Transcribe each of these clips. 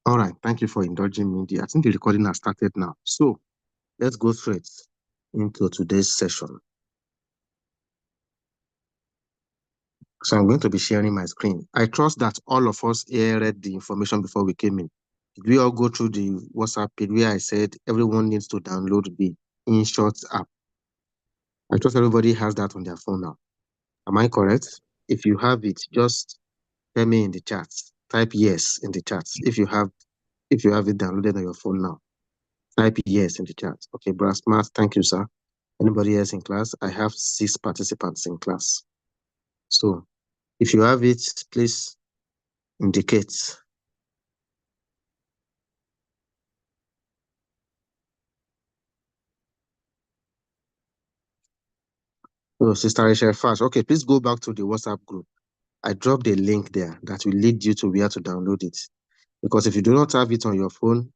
All right, thank you for indulging me. I think the recording has started now. So let's go straight into today's session. So I'm going to be sharing my screen. I trust that all of us here read the information before we came in. Did we all go through the WhatsApp page where I said everyone needs to download the InShot app? I trust everybody has that on their phone now. Am I correct? If you have it, just tell me in the chat. Type yes in the chat if you have it downloaded on your phone now. Type yes in the chat. Okay, Brass Smart, thank you, sir. Anybody else in class? I have 6 participants in class. So if you have it, please indicate. Oh, Sister Rachel Fash. Okay, please go back to the WhatsApp group. I dropped a link there that will lead you to where to download it. Because if you do not have it on your phone,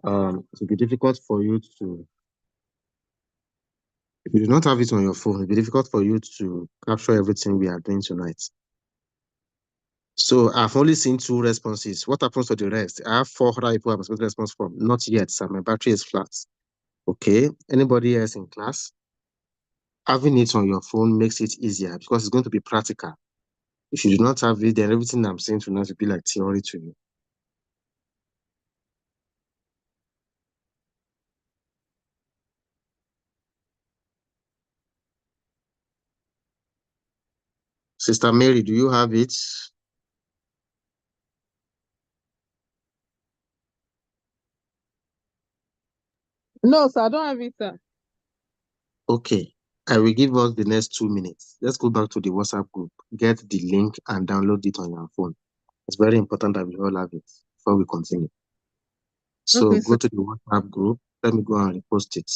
it will be difficult for you to. If you do not have it on your phone, it will be difficult for you to capture everything we are doing tonight. So I've only seen 2 responses. What happens to the rest? I have 4 other people I'm expecting response from. Not yet, sir. My battery is flat. Okay. Anybody else in class? Having it on your phone makes it easier because it's going to be practical. If you do not have it, then everything I'm saying tonight will be like theory to you. Sister Mary, do you have it? No, sir, I don't have it, sir. Okay. I will give us the next 2 minutes. Let's go back to the WhatsApp group. Get the link and download it on your phone. It's very important that we all have it before we continue. So Okay, go sir. to the WhatsApp group. Let me go and repost it.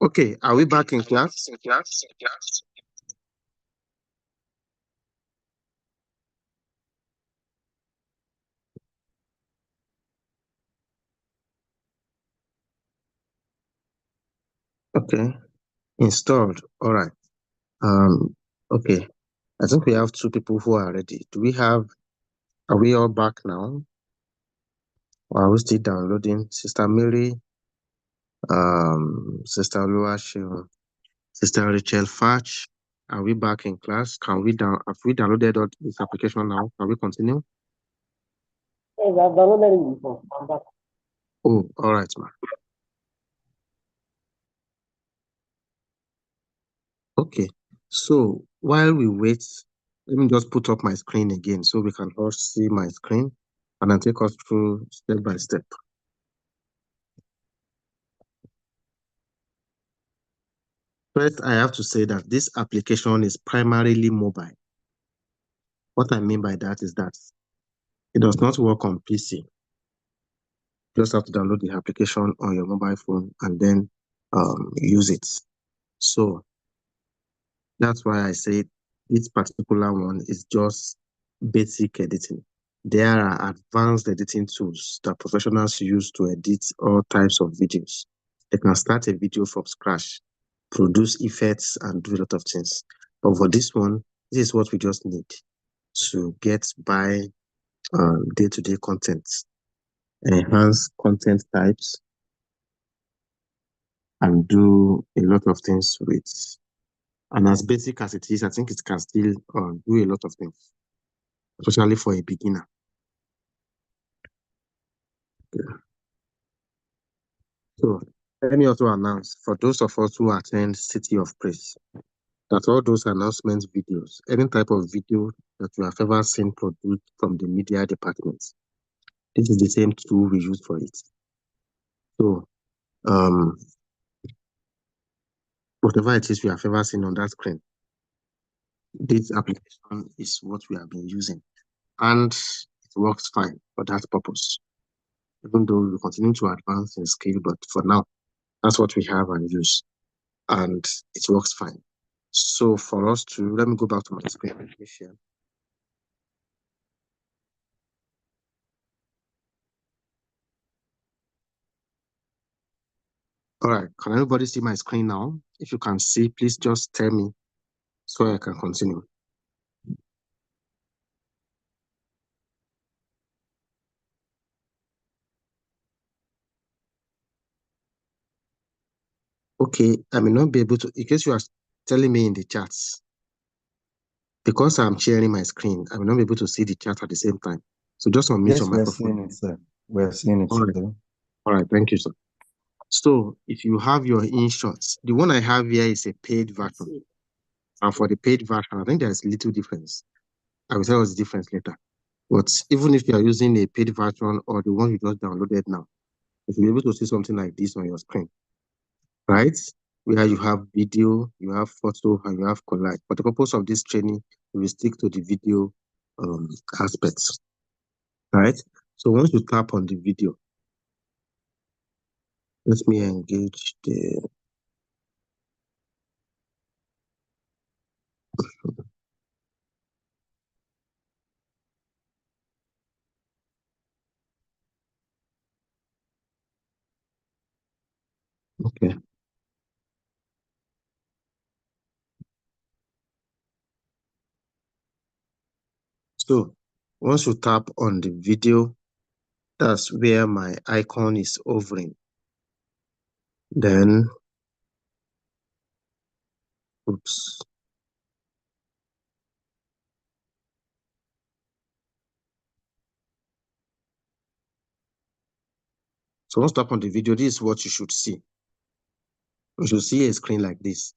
Okay, are we back in class? Okay, installed. All right. Okay. I think we have two people who are ready. Are we all back now? Or are we still downloading? Sister Mary, Sister Oluwaseun, Sister Rachel Fatch. Are we back in class? Have we downloaded all this application now? Can we continue? Yes, I've downloaded it before. I'm back. Oh, all right, ma. Okay. So while we wait, let me just put up my screen again so we can all see my screen and then take us through step by step. First, I have to say that this application is primarily mobile. What I mean by that is that it does not work on PC. You just have to download the application on your mobile phone and then use it. So that's why I say this particular one is just basic editing. There are advanced editing tools that professionals use to edit all types of videos. They can start a video from scratch, produce effects, and do a lot of things. But for this one, this is what we just need to get by day-to-day content, enhance content types, and do a lot of things with. And as basic as it is, I think it can still do a lot of things, especially for a beginner. Yeah. So let me also announce for those of us who attend City of Praise that all those announcement videos, any type of video that you have ever seen produced from the media department, this is the same tool we use for it. So whatever it is we have ever seen on that screen, this application is what we have been using, and it works fine for that purpose. Even though we continue to advance in scale, but for now, that's what we have and use, and it works fine. So for us to, let me go back to my screen. Let me share. All right, can everybody see my screen now? If you can see, please just tell me so I can continue. Okay, I may not be able to, in case you are telling me in the chats, because I'm sharing my screen, I may not be able to see the chat at the same time. So just unmute Yes, your we're microphone. seeing it, sir. We're seeing it. All right. All right, thank you, sir. So if you have your InShots, the one I have here is a paid version. And for the paid version, I think there's little difference. I will tell you the difference later. But even if you are using a paid version or the one you just downloaded now, if you're able to see something like this on your screen, right? Where you have video, you have photo, and you have collage. For the purpose of this training, we will stick to the video aspects, right? So once you tap on the video, let me engage the. Okay. So once you tap on the video, that's where my icon is hovering. Then, oops. So once you tap on the video, this is what you should see. You should see a screen like this.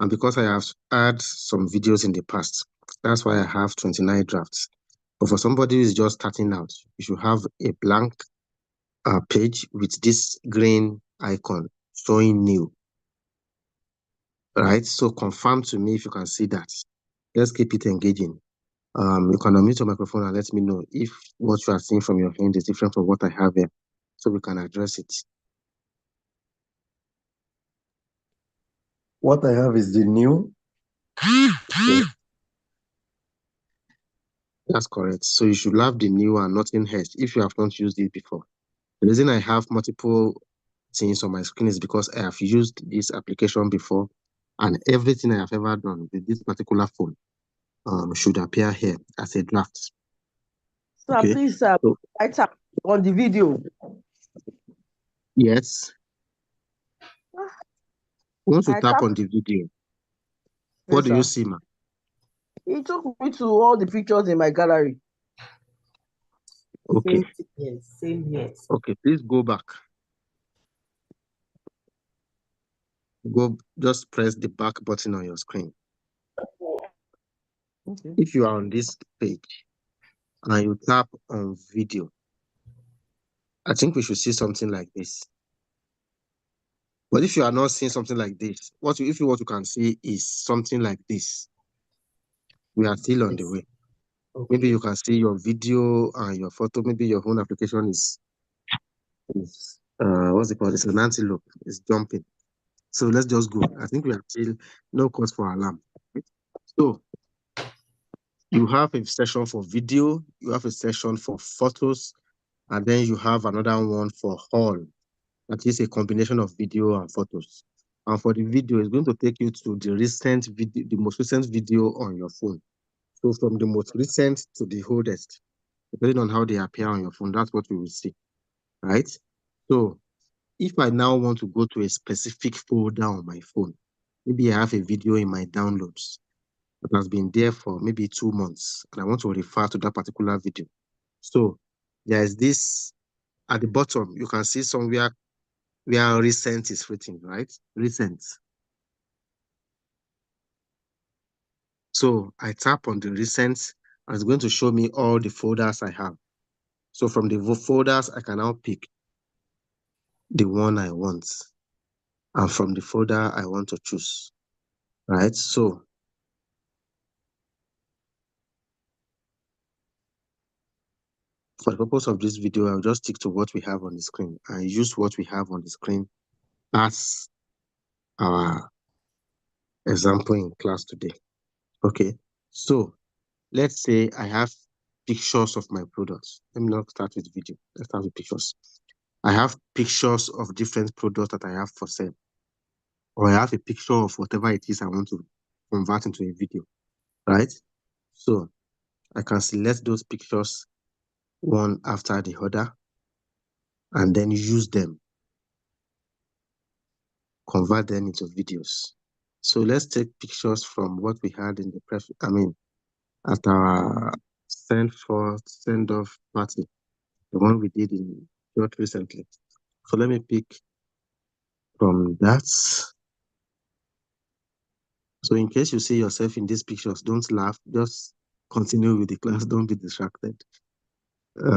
And because I have had some videos in the past, that's why I have 29 drafts. But for somebody who is just starting out, you should have a blank page with this green icon showing new, right? So confirm to me if you can see that. Let's keep it engaging. You can unmute your microphone and let me know if what you are seeing from your hand is different from what I have here, so we can address it. What I have is the new. Okay. That's correct. So you should have the new and nothing else if you have not used it before. The reason I have multiple things on my screen is because I have used this application before, and everything I have ever done with this particular phone should appear here as a draft. Sir, Okay. please, sir, So I tap on the video. yes, once you I tap tap. on the video, what Yes, do you sir. see, ma? He took me to all the pictures in my gallery. Okay. Same thing here, same here. Okay, please go back. Just press the back button on your screen. Okay. If you are on this page and you tap on video, I think we should see something like this. But if you are not seeing something like this, what you can see is something like this. We are still on the way. Okay. Maybe you can see your video and your photo. Maybe your own application is what's it called? It's an antelope. It's jumping. So let's just go. I think we are still no cause for alarm. So you have a session for video, you have a session for photos, and then you have another one for all. That is a combination of video and photos. And for the video, it's going to take you to the recent video, the most recent video on your phone. So from the most recent to the oldest, depending on how they appear on your phone, that's what we will see, right? So if I now want to go to a specific folder on my phone, maybe I have a video in my downloads that has been there for maybe 2 months, and I want to refer to that particular video. So there is this at the bottom, you can see somewhere where recent is written, right? Recent. So I tap on the recent, and it's going to show me all the folders I have. So from the folders, I can now pick the one I want. And from the folder I want to choose, right? So for the purpose of this video, I'll just stick to what we have on the screen and use what we have on the screen as our example in class today. Okay, so let's say I have pictures of my products. Let me not start with video. Let's start with pictures. I have pictures of different products that I have for sale, or I have a picture of whatever it is I want to convert into a video, right? So I can select those pictures one after the other and then use them, convert them into videos. So let's take pictures from what we had in the at our send-off party, the one we did in not recently. So let me pick from that. So in case you see yourself in these pictures, don't laugh, just continue with the class, don't be distracted. Let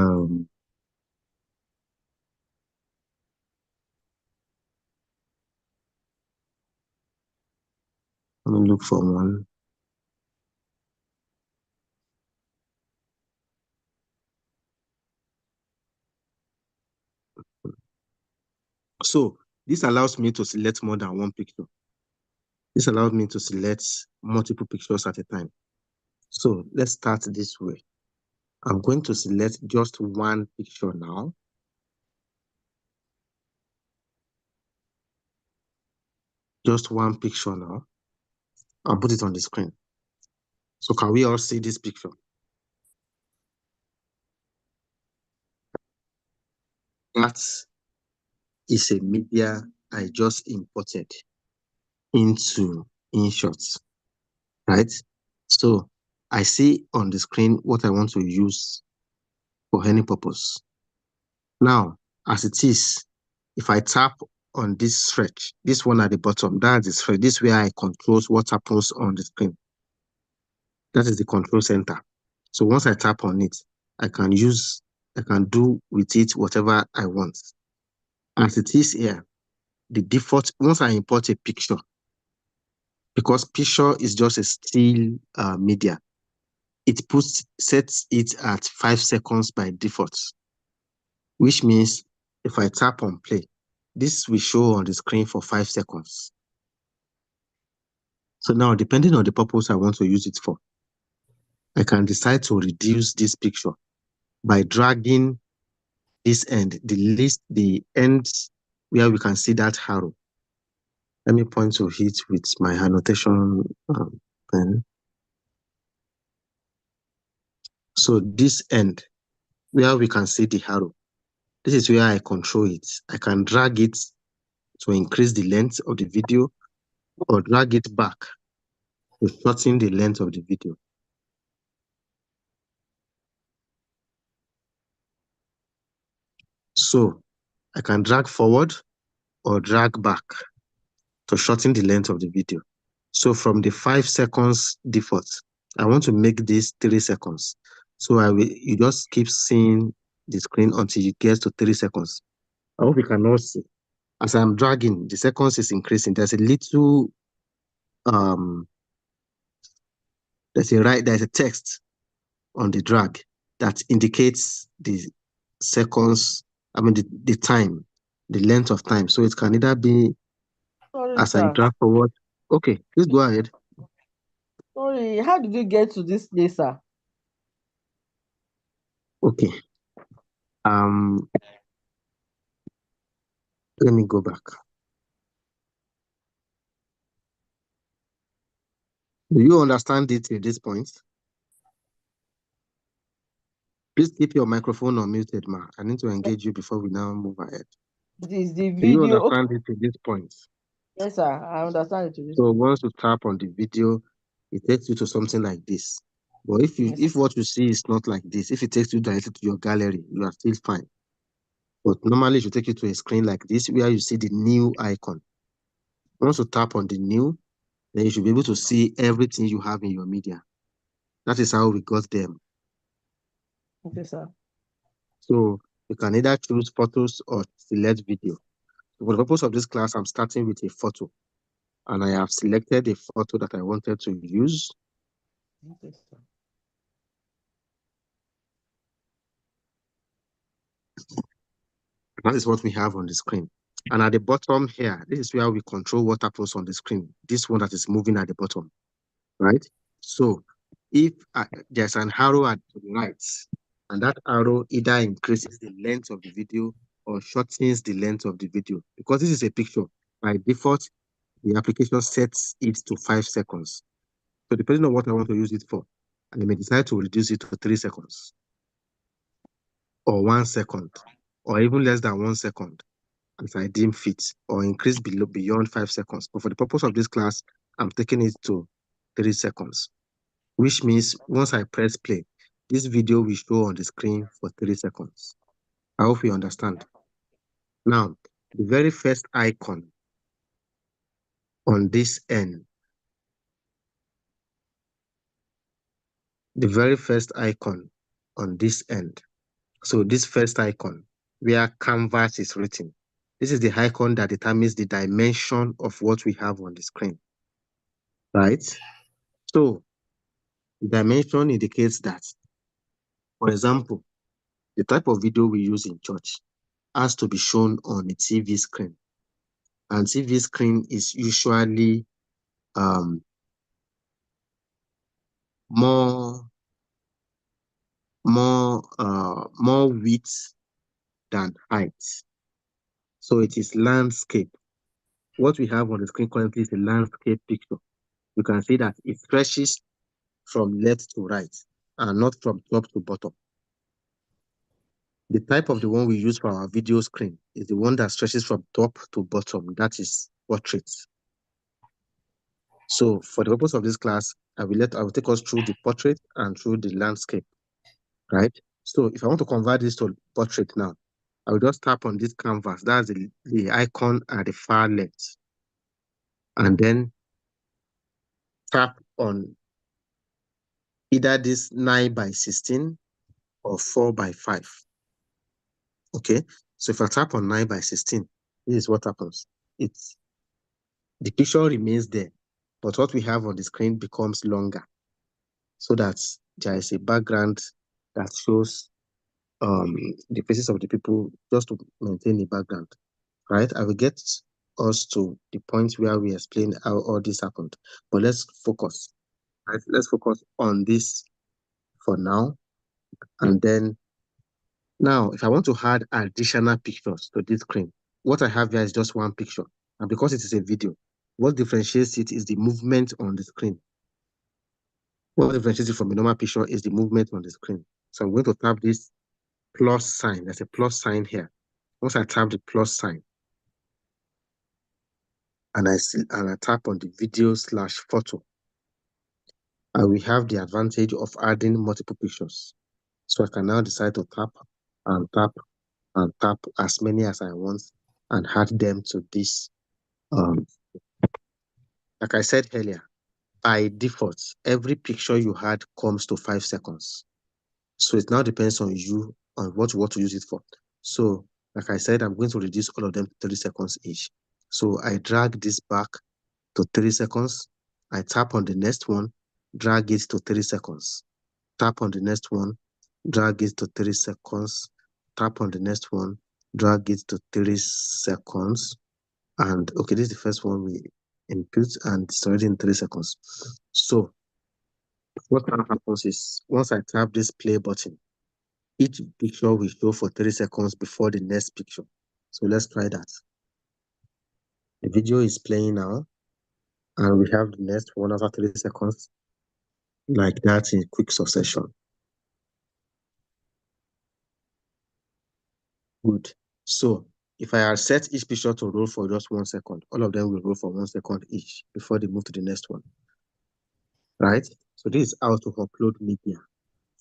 me look for one. So this allows me to select more than one picture. This allows me to select multiple pictures at a time. So let's start this way. I'm going to select just one picture now. Just one picture now. I'll put it on the screen. So can we all see this picture? That is a media I just imported into InShot, right? So I see on the screen what I want to use for any purpose. Now, as it is, if I tap on this stretch, this one at the bottom, that's the stretch. This is where I control what happens on the screen. That is the control center. So once I tap on it, I can do with it whatever I want. As it is here, the default, once I import a picture, because picture is just a still media, it sets it at 5 seconds by default, which means if I tap on play, this will show on the screen for 5 seconds. So now, depending on the purpose I want to use it for, I can decide to reduce this picture by dragging this end, the end where we can see that arrow. Let me point to it with my annotation pen. So this end, where we can see the arrow, this is where I control it. I can drag it to increase the length of the video or drag it back to shorten the length of the video. So I can drag forward or drag back to shorten the length of the video. So from the 5 seconds default, I want to make this 3 seconds. So you just keep seeing the screen until you get to 3 seconds. I hope you can all see. As I'm dragging, the seconds is increasing. There's a little, there's a text on the drag that indicates the seconds, the time, the length of time. So it can either be Sorry, as I sir. drag forward. Okay, please go ahead. Sorry, how did you get to this place, sir? Okay. Let me go back. Do you understand it at this point? Please keep your microphone unmuted, ma. I need to engage you before we now move ahead. This is the Do you video. understand it at this point? Yes, sir. I understand it. So once you tap on the video, it takes you to something like this. But if what you see is not like this, if it takes you directly to your gallery, you are still fine. But normally it should take you to a screen like this where you see the new icon. Once you tap on the new, then you should be able to see everything you have in your media. That is how we got them. Okay, sir. So you can either choose photos or select video. For the purpose of this class, I'm starting with a photo. And I have selected a photo that I wanted to use. Okay, sir. That is what we have on the screen. And at the bottom here, this is where we control what happens on the screen. This one that is moving at the bottom, right? So if there's an arrow at the right, and that arrow either increases the length of the video or shortens the length of the video. Because this is a picture, by default, the application sets it to 5 seconds. So depending on what I want to use it for, I may decide to reduce it to 3 seconds or 1 second or even less than 1 second as I deem fit, or increase beyond 5 seconds. But for the purpose of this class, I'm taking it to 3 seconds, which means once I press play, this video will show on the screen for 3 seconds. I hope you understand. Now, the very first icon on this end, so this first icon where canvas is written, this is the icon that determines the dimension of what we have on the screen, right? So the dimension indicates that, for example, the type of video we use in church has to be shown on a TV screen. And TV screen is usually more width than height. So it is landscape. What we have on the screen currently is a landscape picture. You can see that it stretches from left to right and not from top to bottom. The type of the one we use for our video screen is the one that stretches from top to bottom. That is portrait. So for the purpose of this class, I will take us through the portrait and through the landscape, right? So if I want to convert this to portrait now, I will just tap on this canvas. That's the icon at the far left. And then tap on either this 9:16 or 4:5. Okay, so if I tap on 9:16, this is what happens. The picture remains there, but what we have on the screen becomes longer, so that there is a background that shows the faces of the people just to maintain the background, right? I will get us to the point where we explain how all this happened. But let's focus. Right? Let's focus on this for now. And then now, if I want to add additional pictures to this screen, what I have here is just one picture. And because it is a video, what differentiates it is the movement on the screen. What differentiates it from a normal picture is the movement on the screen. So I'm going to tap this plus sign. There's a plus sign here. Once I tap the plus sign, and I tap on the video/photo, and we have the advantage of adding multiple pictures. So I can now decide to tap and tap and tap as many as I want and add them to this. Like I said earlier, by default, every picture you had comes to 5 seconds. So it now depends on you on what you want to use it for. So like I said, I'm going to reduce all of them to 30 seconds each. So I drag this back to 30 seconds. I tap on the next one, drag it to 30 seconds. Tap on the next one, drag it to 30 seconds. Tap on the next one, drag it to 30 seconds. And okay, this is the first one we input and it's already in 3 seconds. So what now happens is once I tap this play button, each picture will show for 30 seconds before the next picture. So let's try that. The video is playing now, and we have the next one after 30 seconds, like that in quick succession. Good. So if I had set each picture to roll for just 1 second, all of them will roll for 1 second each before they move to the next one. Right? So this is how to upload media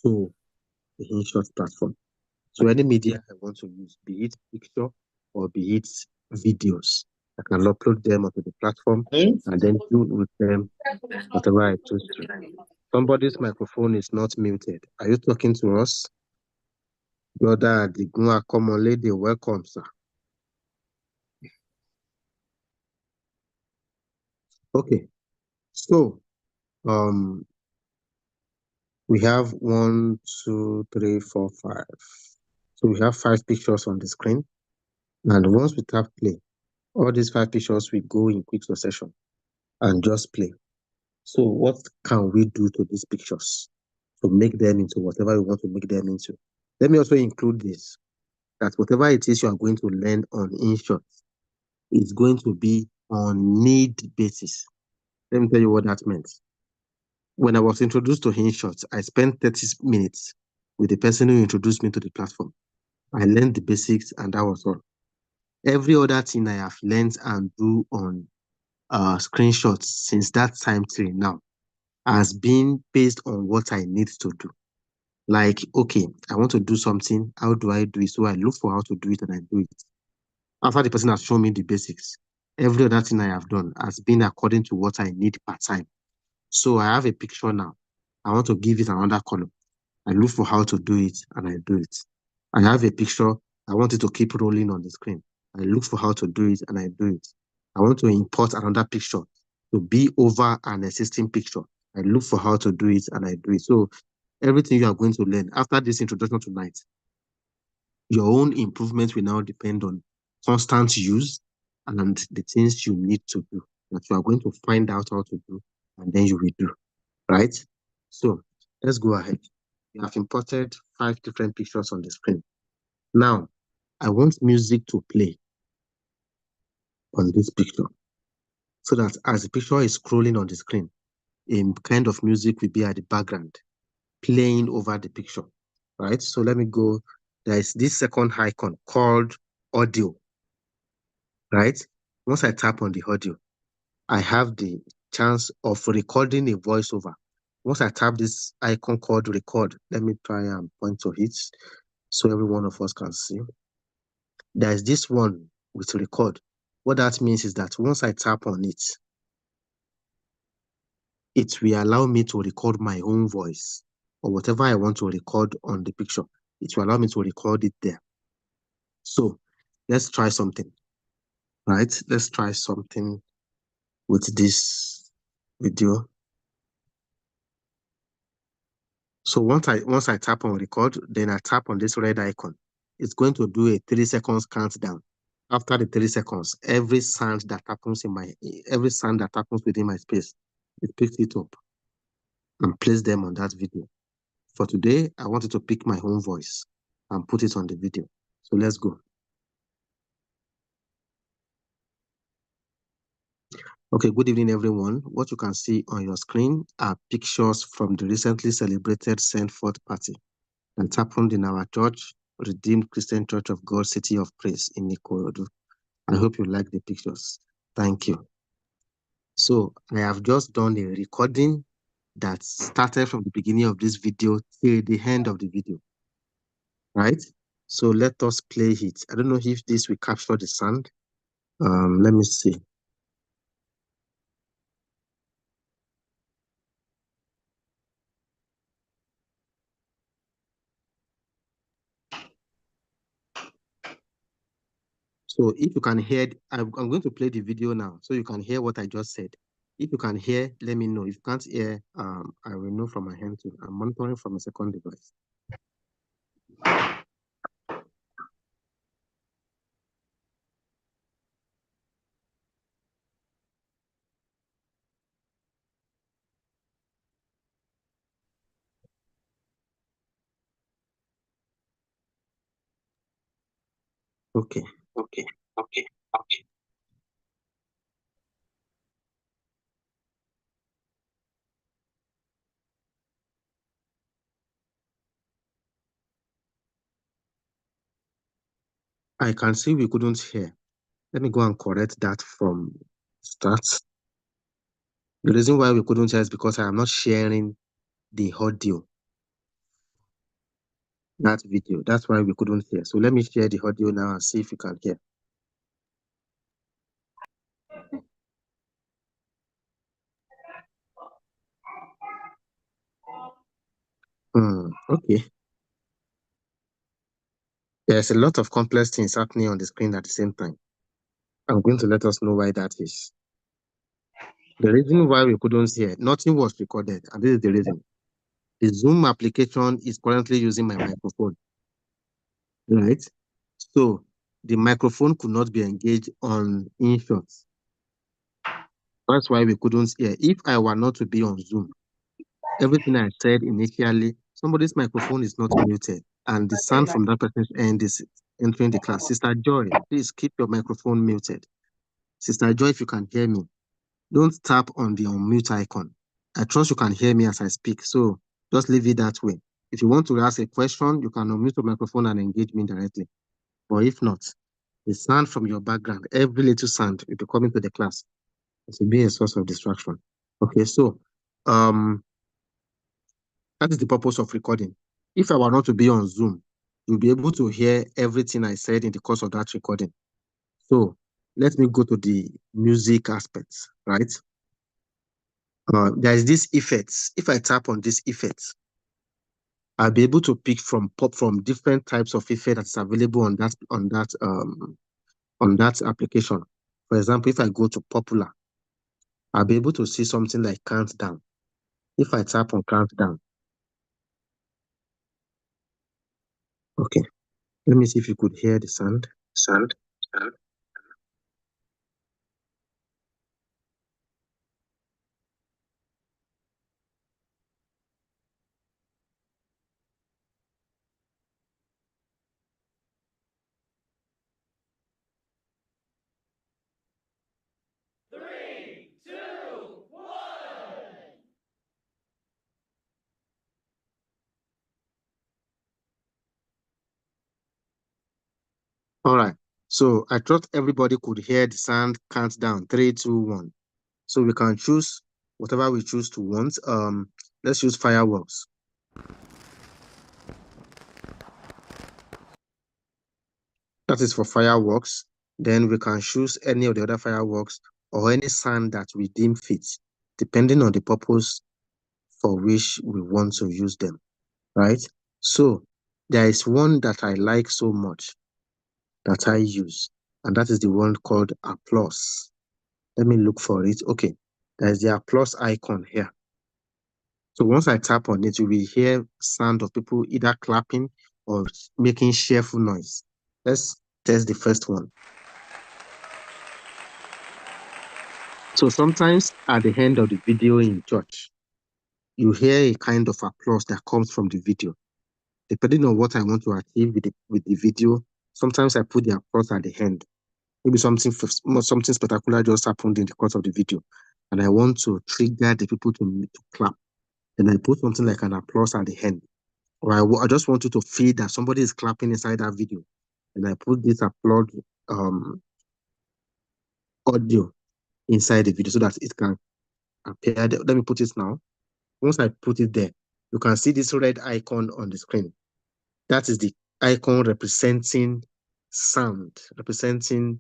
to the InShot platform. So any media I want to use, be it picture or be it videos, I can upload them onto the platform and then do with them whatever I choose to. Somebody's microphone is not muted. Are you talking to us? Brother Adigunwa, come on, lady, welcome, sir. Okay, so we have 1, 2, 3, 4, 5. So we have 5 pictures on the screen. And once we tap play, all these 5 pictures will go in quick succession and just play. So what can we do to these pictures to make them into whatever we want to make them into? Let me also include this, that whatever it is you are going to learn on InShot is going to be on need basis. Let me tell you what that meant. When I was introduced to InShot, I spent 30 minutes with the person who introduced me to the platform. I learned the basics and that was all. Every other thing I have learned and do on screenshots since that time till now has been based on what I need to do. Like, okay, I want to do something. How do I do it? So I look for how to do it and I do it. After the person has shown me the basics, every other thing I have done has been according to what I need per time. So I have a picture now. I want to give it another color. I look for how to do it and I do it. I have a picture. I want it to keep rolling on the screen. I look for how to do it and I do it. I want to import another picture to be over an existing picture. I look for how to do it and I do it. So everything you are going to learn after this introduction tonight, your own improvement will now depend on constant use and the things you need to do that you are going to find out how to do and then you will do, right? So let's go ahead. We have imported 5 different pictures on the screen. Now, I want music to play on this picture so that as the picture is scrolling on the screen, a kind of music will be at the background playing over the picture, right? So let me go. There is this second icon called audio, right? Once I tap on the audio, I have the chance of recording a voiceover. Once I tap this icon called record, let me try and point to it so every one of us can see. There is this one with record. What that means is that once I tap on it, it will allow me to record my own voice or whatever I want to record on the picture. It will allow me to record it there. So let's try something, right? Let's try something with this video. So once I tap on record, then I tap on this red icon. It's going to do a 3 seconds countdown. After the 3 seconds, every sound that happens within my space, it picks it up and place them on that video. For today, I wanted to pick my own voice and put it on the video. So let's go. Okay, good evening, everyone. What you can see on your screen are pictures from the recently celebrated Send Forth party that happened in our church, Redeemed Christian Church of God, City of Praise in Ikorodu. I hope you like the pictures. Thank you. So I have just done a recording that started from the beginning of this video till the end of the video, right? So let us play it. I don't know if this will capture the sound. Let me see. So if you can hear, I'm going to play the video now so you can hear what I just said. If you can hear, let me know. If you can't hear, I will know from my hand too. I'm monitoring from a second device. Okay. I can see we couldn't hear. Let me go and correct that from start. The reason why we couldn't hear is because I am not sharing the audio, that video. That's why we couldn't hear. So let me share the audio now and see if you can hear. Okay. There's a lot of complex things happening on the screen at the same time. I'm going to let us know why that is. The reason why we couldn't hear, nothing was recorded, and this is the reason. The Zoom application is currently using my microphone, right? So the microphone could not be engaged on InShot. That's why we couldn't hear. If I were not to be on Zoom, everything I said initially, somebody's microphone is not muted, and the sound from that person's end is entering the class. Sister Joy, please keep your microphone muted. Sister Joy, if you can hear me, don't tap on the unmute icon. I trust you can hear me as I speak, so just leave it that way. If you want to ask a question, you can unmute your microphone and engage me directly. Or if not, the sound from your background, every little sound will be coming to the class. It will be a source of distraction. Okay, so that is the purpose of recording. If I were not to be on Zoom, you'll be able to hear everything I said in the course of that recording. So let me go to the music aspects, right? There is this effects. If I tap on this effects, I'll be able to pick from different types of effect that's available on that application. For example, if I go to popular, I'll be able to see something like countdown. If I tap on countdown, okay, let me see if you could hear the sound. All right. So I thought everybody could hear the sound countdown. 3, 2, 1. So we can choose whatever we choose to want. Let's use fireworks. That is for fireworks. Then we can choose any of the other fireworks or any sound that we deem fit, depending on the purpose for which we want to use them, right? So there is one that I like so much that I use, and that is the one called applause. Let me look for it. Okay, there's the applause icon here. So once I tap on it, you will hear sound of people either clapping or making cheerful noise. Let's test the first one. So sometimes at the end of the video in church, you hear a kind of applause that comes from the video. Depending on what I want to achieve with the video, sometimes I put the applause at the end. Maybe something spectacular just happened in the course of the video, and I want to trigger the people to clap. Then I put something like an applause at the end. Or I just want you to feel that somebody is clapping inside that video. And I put this applause audio inside the video so that it can appear there. Let me put it now. Once I put it there, you can see this red icon on the screen. That is the icon representing sound, representing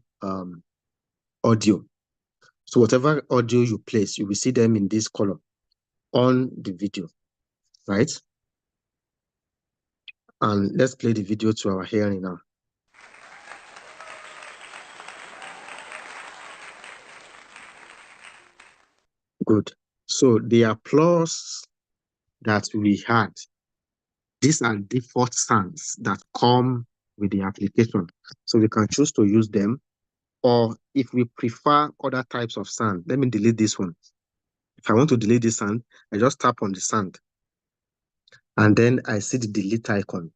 audio. So whatever audio you place, you will see them in this color on the video, right? And let's play the video to our hearing now. Good. So the applause that we had, these are default sounds that come with the application. So we can choose to use them, or if we prefer other types of sound, let me delete this one. If I want to delete this sound, I just tap on the sound, and then I see the delete icon,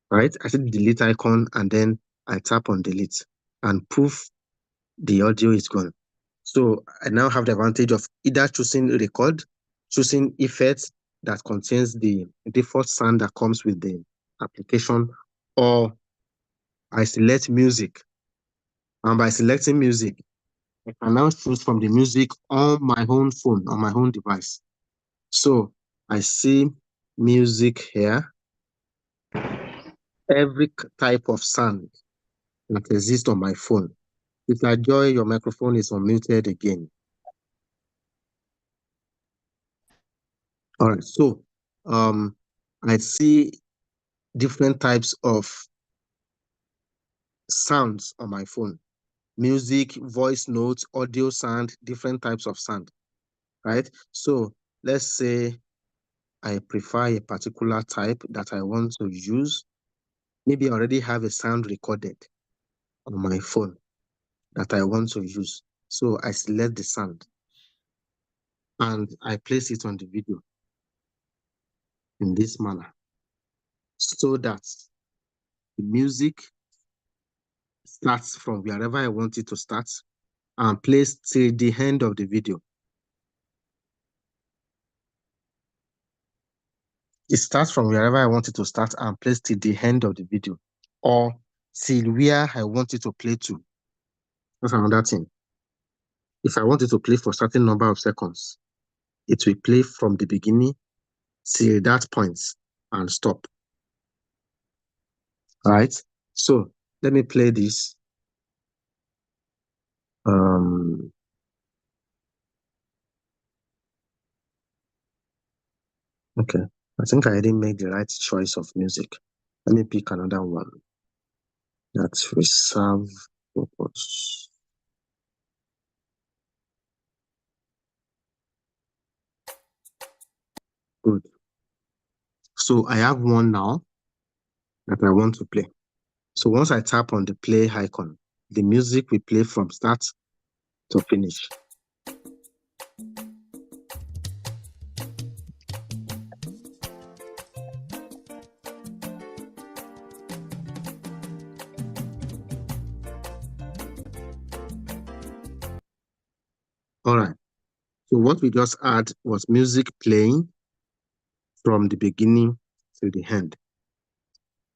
right? I see the delete icon, and then I tap on delete, and poof, the audio is gone. So I now have the advantage of either choosing record, choosing effects that contains the default sound that comes with the application, or I select music. And by selecting music, I can now choose from the music on my own phone, on my own device. So I see music here, every type of sound that exists on my phone. Mr. Joy, your microphone is unmuted again. All right, so I see different types of sounds on my phone. Music, voice notes, audio sound, different types of sound, right? So let's say I prefer a particular type that I want to use. Maybe I already have a sound recorded on my phone that I want to use. So I select the sound and I place it on the video in this manner so that the music starts from wherever I want it to start and plays till the end of the video. It starts from wherever I want it to start and plays till the end of the video, or till where I want it to play to. That's another thing. If I want it to play for a certain number of seconds, it will play from the beginning till that point and stop. All right. So let me play this. Okay. I think I didn't make the right choice of music. Let me pick another one that will serve purpose. Good. So I have one now that I want to play. So once I tap on the play icon, the music will play from start to finish. All right. So what we just had was music playing from the beginning to the end.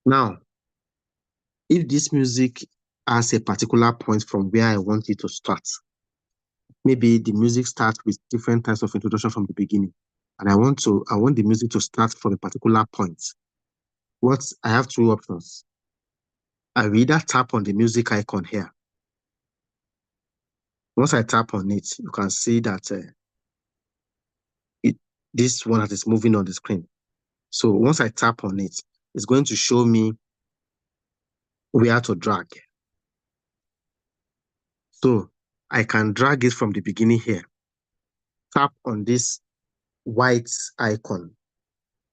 Now, if this music has a particular point from where I want it to start, maybe the music starts with different types of introduction from the beginning, and I want the music to start from a particular point. I have two options. I will either tap on the music icon here. Once I tap on it, you can see that this one that is moving on the screen. So once I tap on it, it's going to show me where to drag. So I can drag it from the beginning here. Tap on this white icon.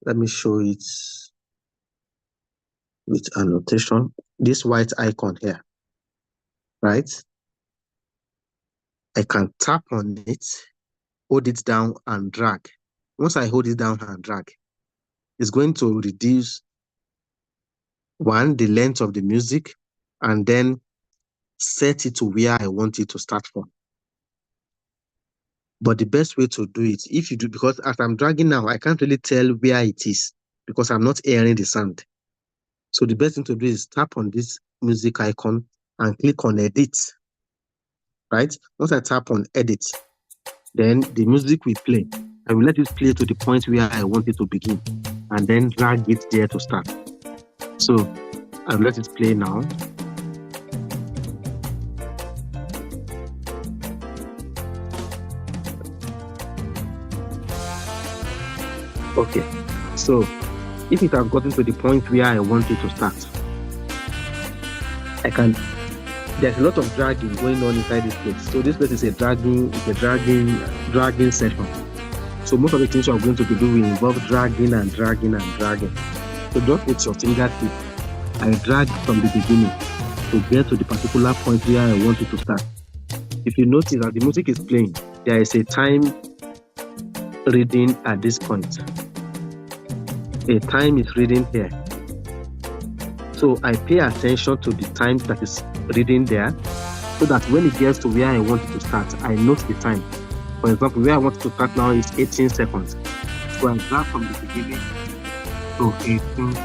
Let me show it with annotation. This white icon here, right? I can tap on it, hold it down and drag. Once I hold it down and drag, it's going to reduce the length of the music, and then set it to where I want it to start from. But the best way to do it, if you do, because as I'm dragging now, I can't really tell where it is because I'm not hearing the sound. So the best thing to do is tap on this music icon and click on edit, right? Once I tap on edit, then the music will play. I will let it play to the point where I want it to begin, and then drag it there to start. So I'll let it play now. Okay, so if it has gotten to the point where I want it to start, there's a lot of dragging going on inside this place. So this place is a dragging session. So most of the things you are going to be doing involve dragging and dragging and dragging. So just with your fingertip, I drag from the beginning to get to the particular point where I want it to start. If you notice that the music is playing, there is a time reading at this point. A time is reading here. So I pay attention to the time that is reading there, so that when it gets to where I want it to start, I note the time. For example, where I want it to start now is 18 seconds. So I drag from the beginning to 18.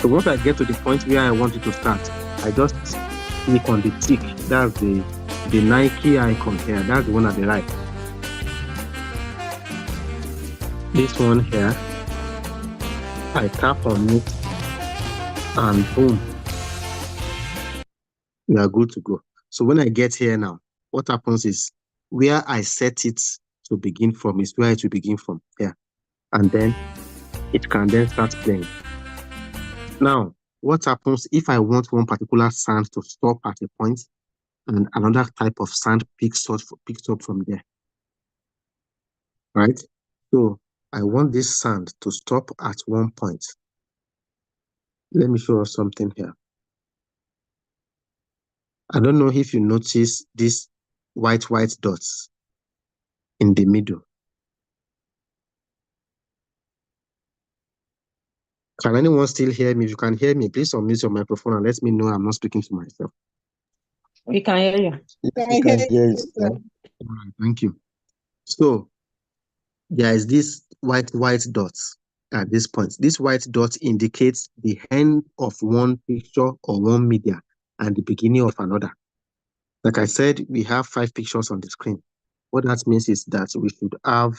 So once I get to the point where I want it to start, I just click on the tick. That's the Nike icon here. That's the one at the right. This one here, I tap on it, and boom, we are good to go. So when I get here now, what happens is where I set it to begin from is where it will begin from here, and then it can then start playing. Now, what happens if I want one particular sound to stop at a point and another type of sound picks up from there, right? So I want this sound to stop at one point. Let me show you something here. I don't know if you notice these white dots in the middle. Can anyone still hear me? If you can hear me, please unmute your microphone and let me know I'm not speaking to myself. We can hear you. We can hear you, sir. All right, thank you. So there is this white dots at this point. This white dot indicates the end of one picture or one media and the beginning of another. Like I said, we have 5 pictures on the screen. What that means is that we should have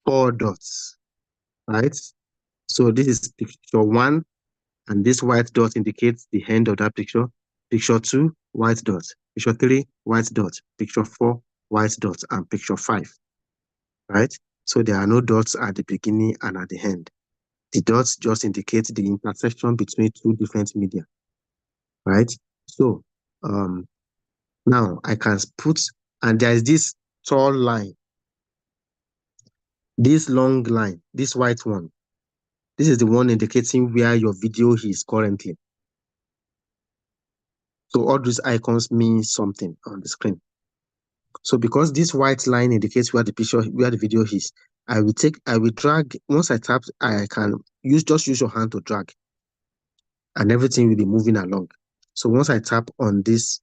4 dots, right? So this is picture 1, and this white dot indicates the end of that picture. Picture 2, white dot. Picture 3, white dot. Picture 4, white dot. And picture 5, right? So there are no dots at the beginning and at the end. The dots just indicate the intersection between 2 different media, right? So now I can put, and there is this tall line, this long line, this white one. This is the one indicating where your video is currently. So all these icons mean something on the screen. So because this white line indicates where the video is, I will drag. Once I tap, I can just use your hand to drag, and everything will be moving along. So once I tap on this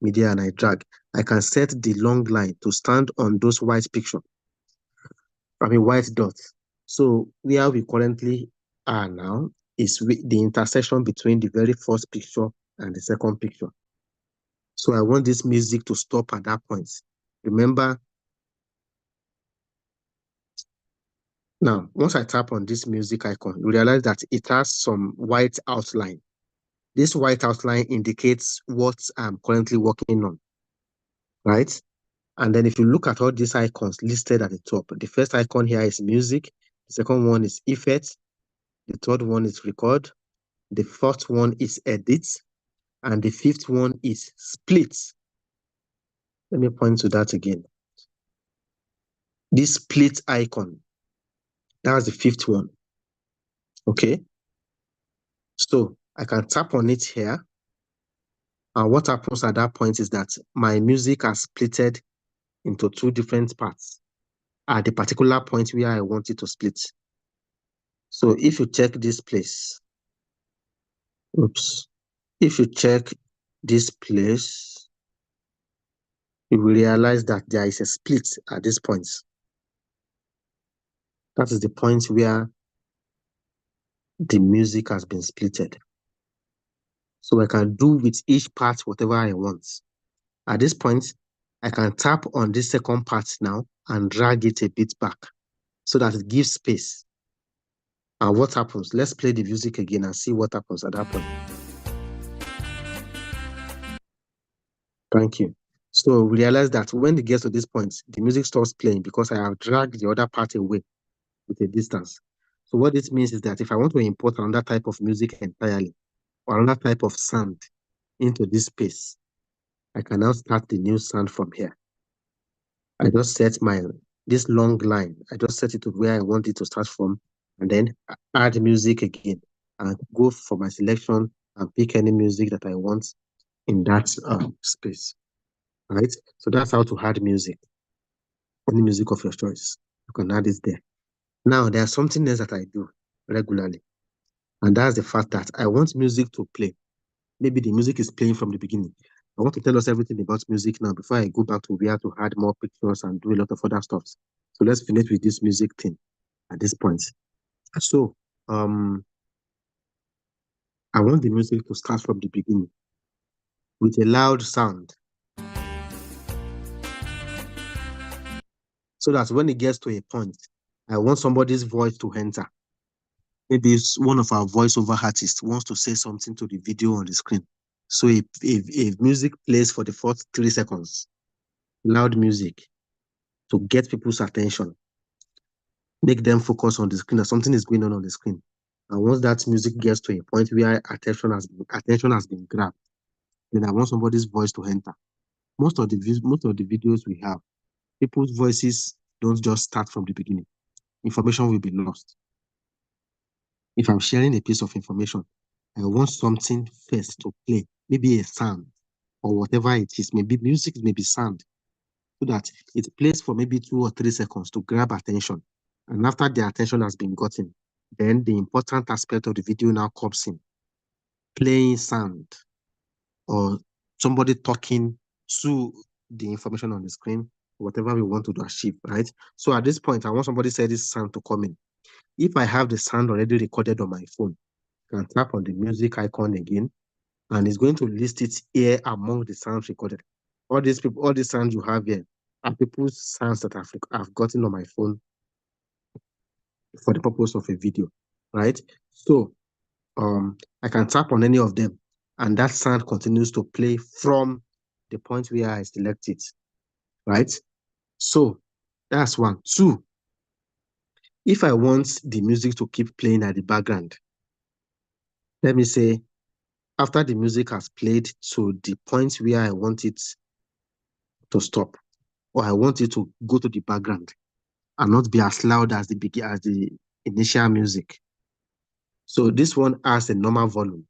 media and I drag, I can set the long line to stand on those white dots. So where we currently are now is the intersection between the very first picture and the second picture. So I want this music to stop at that point. Remember, now, once I tap on this music icon, you realize that it has some white outline. This white outline indicates what I'm currently working on, right? And then if you look at all these icons listed at the top, the first icon here is music, the second one is effects, the third one is record, the fourth one is edit, and the fifth one is split. Let me point to that again. This split icon, that's the fifth one. Okay. So I can tap on it here. And what happens at that point is that my music has splitted into two different parts at the particular point where I want it to split. So if you check this place, if you check this place, you will realize that there is a split at this point. That is the point where the music has been splitted. So I can do with each part whatever I want. At this point, I can tap on this second part now and drag it a bit back so that it gives space. And what happens? Let's play the music again and see what happens at that point. Thank you. So we realize that when it gets to this point, the music stops playing because I have dragged the other part away with a distance. So what this means is that if I want to import another type of music entirely or another type of sound into this space, I can now start the new sound from here. I just set this long line. I just set it to where I want it to start from, and then add music again and go for my selection and pick any music that I want in that space. Right? So that's how to add music. Any music of your choice. You can add it there. Now, there's something else that I do regularly, and that's the fact that I want music to play. Maybe the music is playing from the beginning. I want to tell us everything about music now before I go back to where to add more pictures and do a lot of other stuff. So let's finish with this music thing at this point. So, I want the music to start from the beginning with a loud sound, so that when it gets to a point, I want somebody's voice to enter. Maybe it's one of our voiceover artists wants to say something to the video on the screen. So if music plays for the first 3 seconds, loud music, to get people's attention, make them focus on the screen, that something is going on the screen. And once that music gets to a point where attention has been grabbed, then I want somebody's voice to enter. Most of the videos we have, people's voices don't just start from the beginning. Information will be lost. If I'm sharing a piece of information, I want something first to play, maybe a sound or whatever it is, maybe music, maybe sound, so that it plays for maybe 2 or 3 seconds to grab attention. And after the attention has been gotten, then the important aspect of the video now comes in. Playing sound or somebody talking to the information on the screen, whatever we want to achieve, right? So at this point, I want somebody say this sound to come in. If I have the sound already recorded on my phone, I can tap on the music icon again, and it's going to list it here among the sounds recorded. All these sounds you have here are people's sounds that I've gotten on my phone for the purpose of a video, right? So I can tap on any of them, and that sound continues to play from the point where I select it, right? So that's 1. 2, if I want the music to keep playing at the background, let me say, after the music has played to the point where I want it to stop, or I want it to go to the background and not be as loud as the initial music. So this one has a normal volume.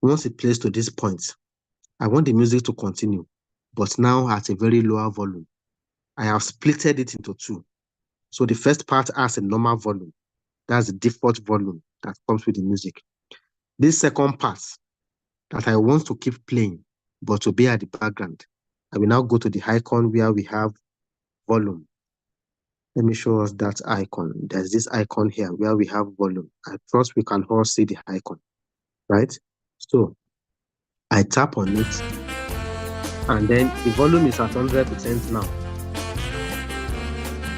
Once it plays to this point, I want the music to continue, but now at a very lower volume. I have splitted it into 2. So the first part has a normal volume. That's the default volume that comes with the music. This second part that I want to keep playing, but to be at the background, I will now go to the icon where we have volume. Let me show us that icon. There's this icon here where we have volume. I trust we can all see the icon, right? So I tap on it, and then the volume is at 100% now.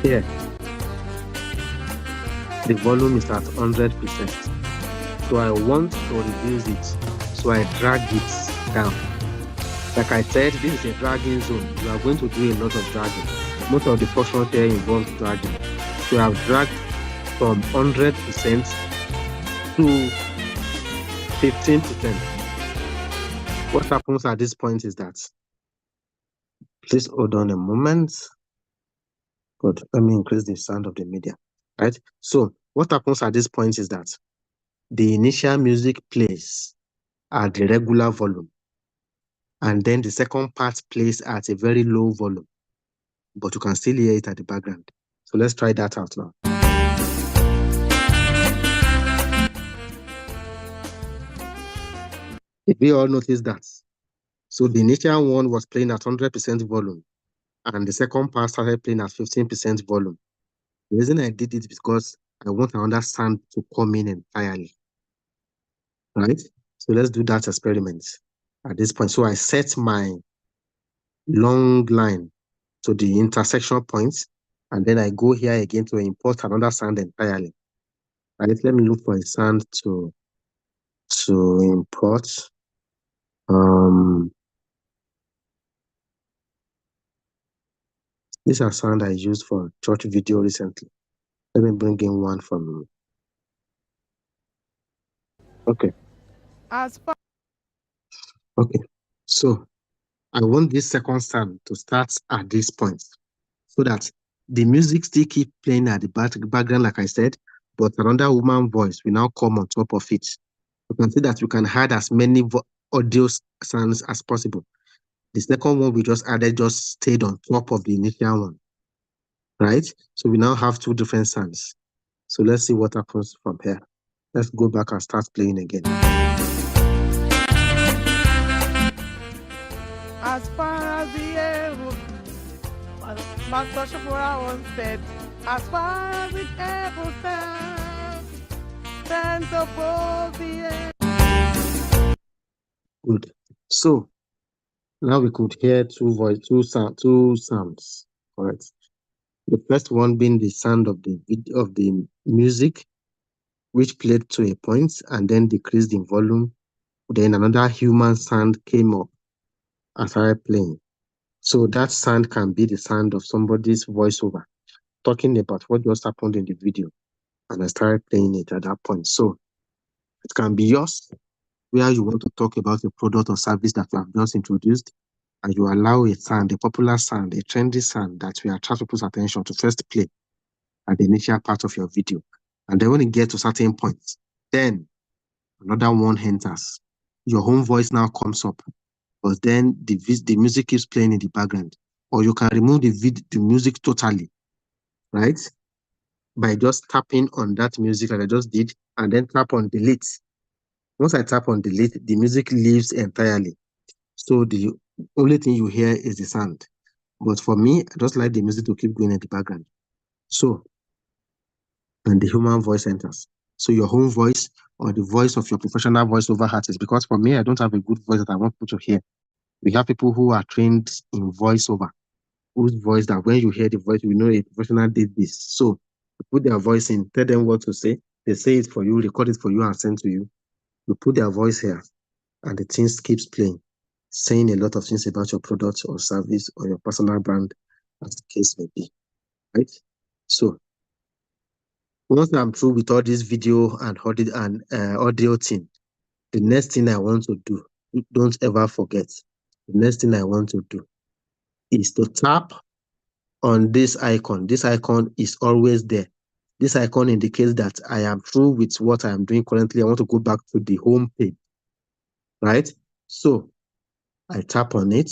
Here, the volume is at 100%. So I want to reduce it, so I drag it down. Like I said, this is a dragging zone. You are going to do a lot of dragging. Most of the portions here involve dragging. So I have dragged from 100% to 15%. What happens at this point is that Please hold on a moment. Good. Let me increase the sound of the media. Right. So what happens at this point is that the initial music plays at the regular volume, and then the second part plays at a very low volume, but you can still hear it at the background. So let's try that out now. If we all notice that, so the initial one was playing at 100% volume, and the second part started playing at 15% volume. The reason I did it is because I want another sound to come in entirely. Right? So let's do that experiment at this point. So I set my long line to the intersection points, and then I go here again to import another sound entirely. Right? Let me look for a sound to import. These are sound I used for church video recently. Let me bring in one from. Okay. Okay. So I want this second sound to start at this point, so that the music still keep playing at the background, like I said, but another woman voice will now come on top of it. You can see that you can add as many audio sounds as possible. The second one we just added just stayed on top of the initial one, right? So we now have two different sounds. So let's see what happens from here. Let's go back and start playing again. As far as the air, Master Shapura once said, as far as the air will stands above the air. Good. So now we could hear two sounds. Correct. The first one being the sound of the music, which played to a point and then decreased in volume. Then another human sound came up and started playing. So that sound can be the sound of somebody's voiceover talking about what just happened in the video, and I started playing it at that point. So it can be yours, where you want to talk about a product or service that you have just introduced, and you allow a sound, a popular sound, a trendy sound that will attract people's attention to first play at the initial part of your video. And then when you get to certain points, then another one enters. Your home voice now comes up, but then the music keeps playing in the background. Or you can remove the music totally, right? By just tapping on that music like I just did, and then tap on delete. Once I tap on delete, the music leaves entirely. So the only thing you hear is the sound. But for me, I just like the music to keep going in the background. So, and the human voice enters. So your home voice or the voice of your professional voiceover artist, because for me, I don't have a good voice that I want people to hear. We have people who are trained in voiceover, whose voice that when you hear the voice, you know a professional did this. So you put their voice in, tell them what to say. They say it for you, record it for you, and send to you. You put their voice here, and the thing keeps playing, saying a lot of things about your product or service or your personal brand, as the case may be, right? So once I'm through with all this video and audio thing, the next thing I want to do, don't ever forget, the next thing I want to do is to tap on this icon. This icon is always there. This icon indicates that I am through with what I am doing currently. I want to go back to the home page, right? So I tap on it,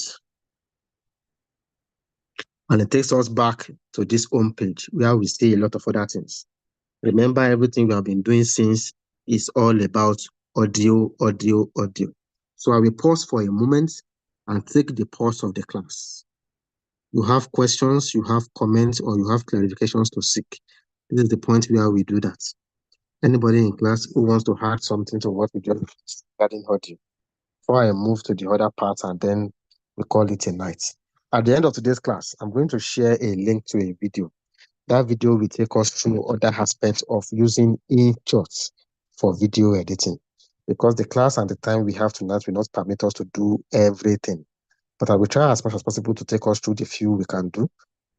and it takes us back to this home page where we see a lot of other things. Remember, everything we have been doing since is all about audio, audio, audio. So I will pause for a moment and take the pulse of the class. You have questions, you have comments, or you have clarifications to seek. This is the point where we do that. Anybody in class who wants to add something to what we just discussed regarding audio, before I move to the other part and then we call it a night. At the end of today's class, I'm going to share a link to a video. That video will take us through other aspects of using InShot for video editing, because the class and the time we have tonight will not permit us to do everything. But I will try as much as possible to take us through the few we can do.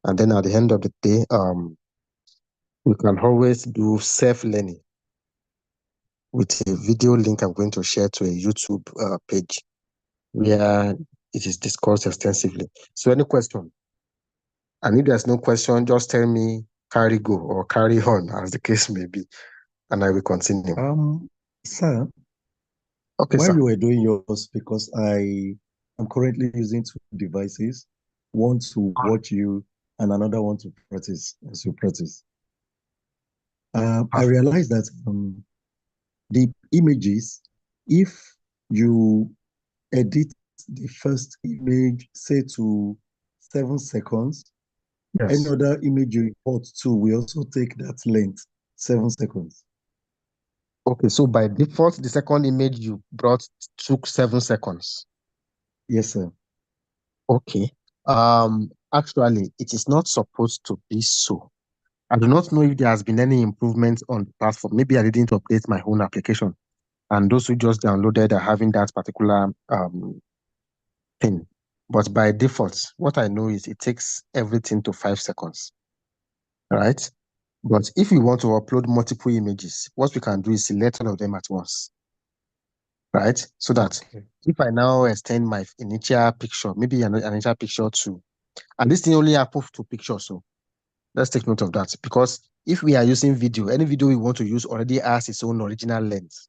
And then at the end of the day, we can always do self-learning with a video link I'm going to share to a YouTube page, where it is discussed extensively. So any question? And if there's no question, just tell me carry go or carry on, as the case may be, and I will continue. Sir, Okay, while sir. you were doing yours, because I am currently using two devices, one to watch you and another one to practice as you practice. I realized that the images, if you edit the first image, say to 7 seconds, any Yes. other image you import to, we also take that length, 7 seconds. Okay, so by default, the second image you brought took 7 seconds. Yes, sir. Okay. Actually, it is not supposed to be so. I do not know if there has been any improvement on the platform. Maybe I didn't update my own application, and those who just downloaded are having that particular thing. But by default, what I know is it takes everything to 5 seconds, right? But if you want to upload multiple images, what we can do is select all of them at once, right? So that if I now extend my initial picture, maybe an initial picture to, and this thing only approves to pictures, so let's take note of that. Because if we are using video, any video we want to use already has its own original length,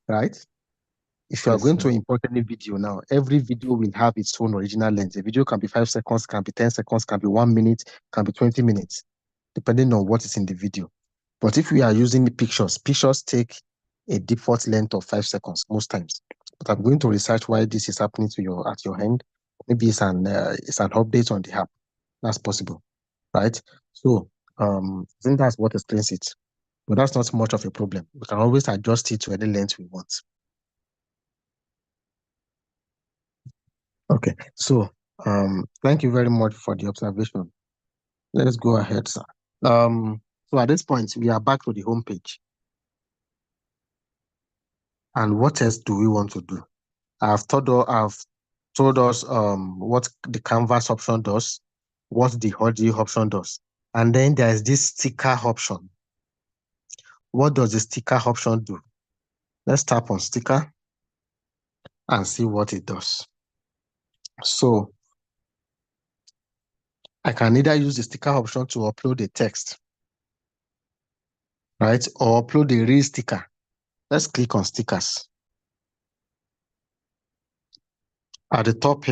right? If you are Yes, going sir. to import any video now, every video will have its own original length. A video can be 5 seconds, can be 10 seconds, can be 1 minute, can be 20 minutes, depending on what is in the video. But if we are using the pictures, pictures take a default length of 5 seconds most times. But I'm going to research why this is happening to your at your end. Maybe it's an update on the app. That's possible, right? So I think that's what explains it. But that's not much of a problem. We can always adjust it to any length we want. Okay, so thank you very much for the observation. Let's go ahead, sir. So at this point, we are back to the home page. And what else do we want to do? I've told us what the canvas option does, what the audio option does, and then there is this sticker option. What does the sticker option do? Let's tap on sticker and see what it does. So I can either use the sticker option to upload a text, right, or upload a real sticker. Let's click on stickers. At the top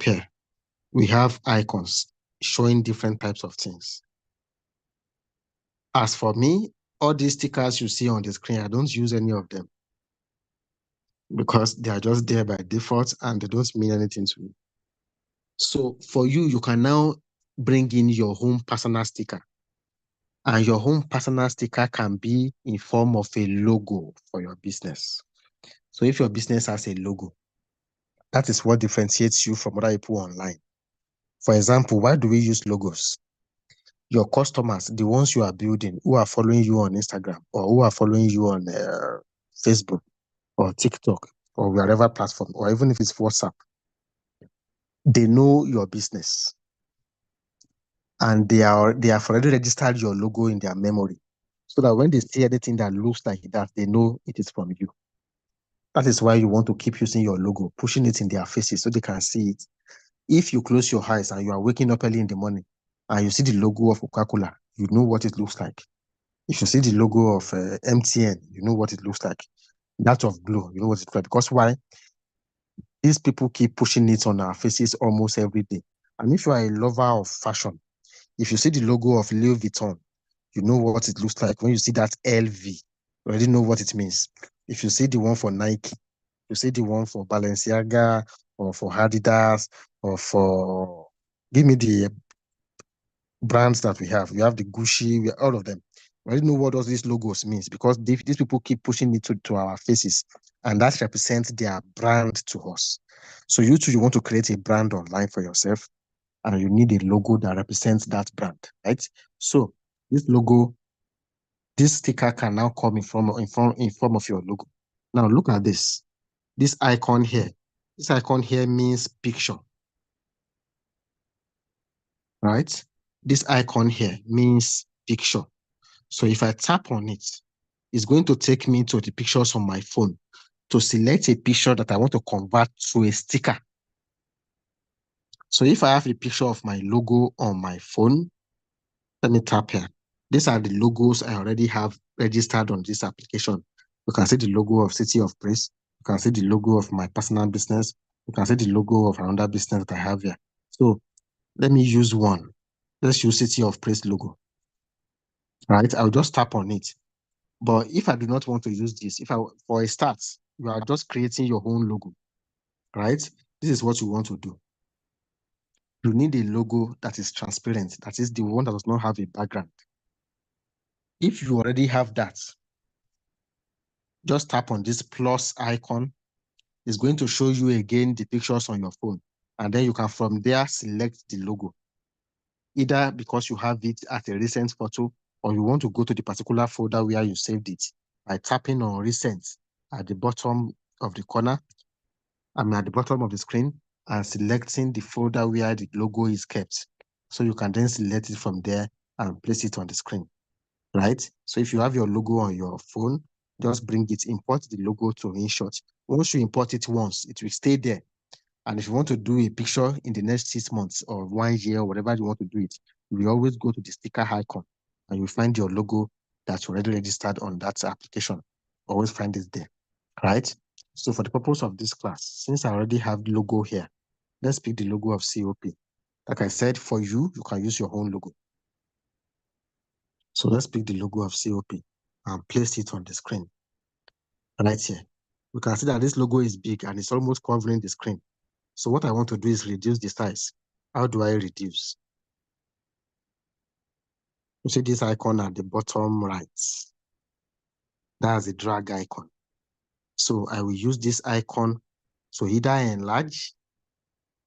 here, we have icons showing different types of things. As for me, all these stickers you see on the screen, I don't use any of them because they are just there by default and they don't mean anything to me. So for you, you can now bring in your own personal sticker. And your own personal sticker can be in form of a logo for your business. So if your business has a logo, that is what differentiates you from other people online. For example, why do we use logos? Your customers, the ones you are building, who are following you on Instagram or who are following you on Facebook or TikTok or wherever platform, or even if it's WhatsApp, they know your business and they have already registered your logo in their memory, so that when they see anything that looks like that, they know it is from you. That is why you want to keep using your logo, pushing it in their faces so they can see it. If you close your eyes and you are waking up early in the morning and you see the logo of Coca-Cola, you know what it looks like. If you see the logo of MTN, you know what it looks like. That of Glo, you know what it looks like. Because why? These people keep pushing it on our faces almost every day. And if you are a lover of fashion, if you see the logo of Louis Vuitton, you know what it looks like. When you see that LV, you already know what it means. If you see the one for Nike, you see the one for Balenciaga or for Adidas or for, give me the brands that we have. We have the Gucci, all of them. We already know what all these logos means because these people keep pushing it to our faces, and that represents their brand to us. So you too, you want to create a brand online for yourself, and you need a logo that represents that brand, right? So this logo, this sticker can now come in form of your logo. Now look at this. This icon here. This icon here means picture, right? This icon here means picture. So if I tap on it, it's going to take me to the pictures on my phone. to select a picture that I want to convert to a sticker. So if I have a picture of my logo on my phone, let me tap here. These are the logos I already have registered on this application. You can see the logo of City of Praise. You can see the logo of my personal business. You can see the logo of another business that I have here. So let me use one. Let's use City of Praise logo. Right? I'll just tap on it. But if I do not want to use this, for a start, you are just creating your own logo. Right? This is what you want to do. You need a logo that is transparent. That is the one that does not have a background. If you already have that, just tap on this plus icon. It's going to show you again the pictures on your phone. And then you can from there select the logo. Either because you have it at a recent photo or you want to go to the particular folder where you saved it by tapping on recent at the bottom of the corner, at the bottom of the screen, and selecting the folder where the logo is kept. So you can then select it from there and place it on the screen, right? So if you have your logo on your phone, just bring it, import the logo to InShot. Once you import it once, it will stay there. And if you want to do a picture in the next 6 months or 1 year, or whatever you want to do it, you will always go to the sticker icon and you find your logo that's already registered on that application. Always find it there, right? So for the purpose of this class, since I already have the logo here, let's pick the logo of COP. Like I said, for you, you can use your own logo. So let's pick the logo of COP and place it on the screen right here. We can see that this logo is big and it's almost covering the screen. So what I want to do is reduce the size. How do I reduce? You see this icon at the bottom right. That's the drag icon. So I will use this icon to either enlarge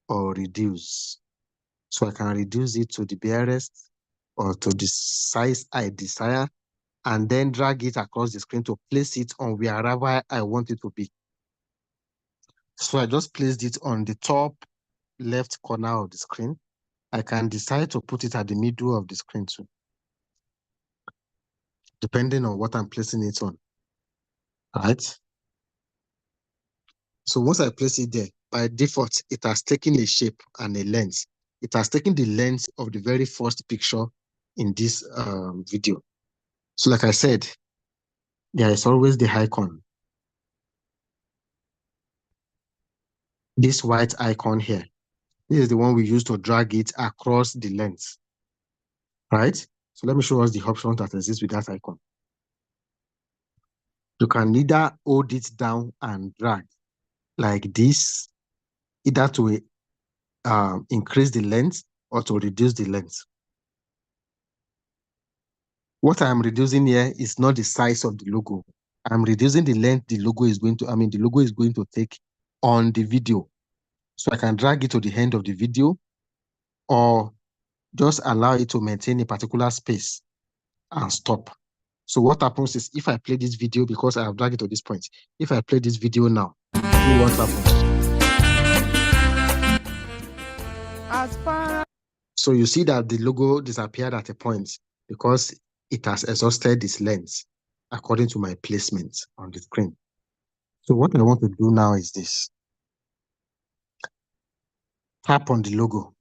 or reduce. So I can reduce it to the barest or to the size I desire, and then drag it across the screen to place it on wherever I want it to be. So I just placed it on the top left corner of the screen. I can decide to put it at the middle of the screen too, depending on what I'm placing it on, right? So once I place it there, by default, it has taken a shape and a length. It has taken the length of the very first picture in this video. So like I said, there is always the icon. This white icon here. This is the one we use to drag it across the length, right? So let me show us the options that exist with that icon. You can either hold it down and drag like this, either to increase the length or to reduce the length. What I'm reducing here is not the size of the logo. I'm reducing the length the logo is going to, the logo is going to take on the video. So I can drag it to the end of the video or just allow it to maintain a particular space and stop. So what happens is if I play this video, because I have dragged it to this point, if I play this video now, see what happens. So you see that the logo disappeared at a point because it has exhausted its length according to my placement on the screen. So what I want to do now is this. Tap on the logo.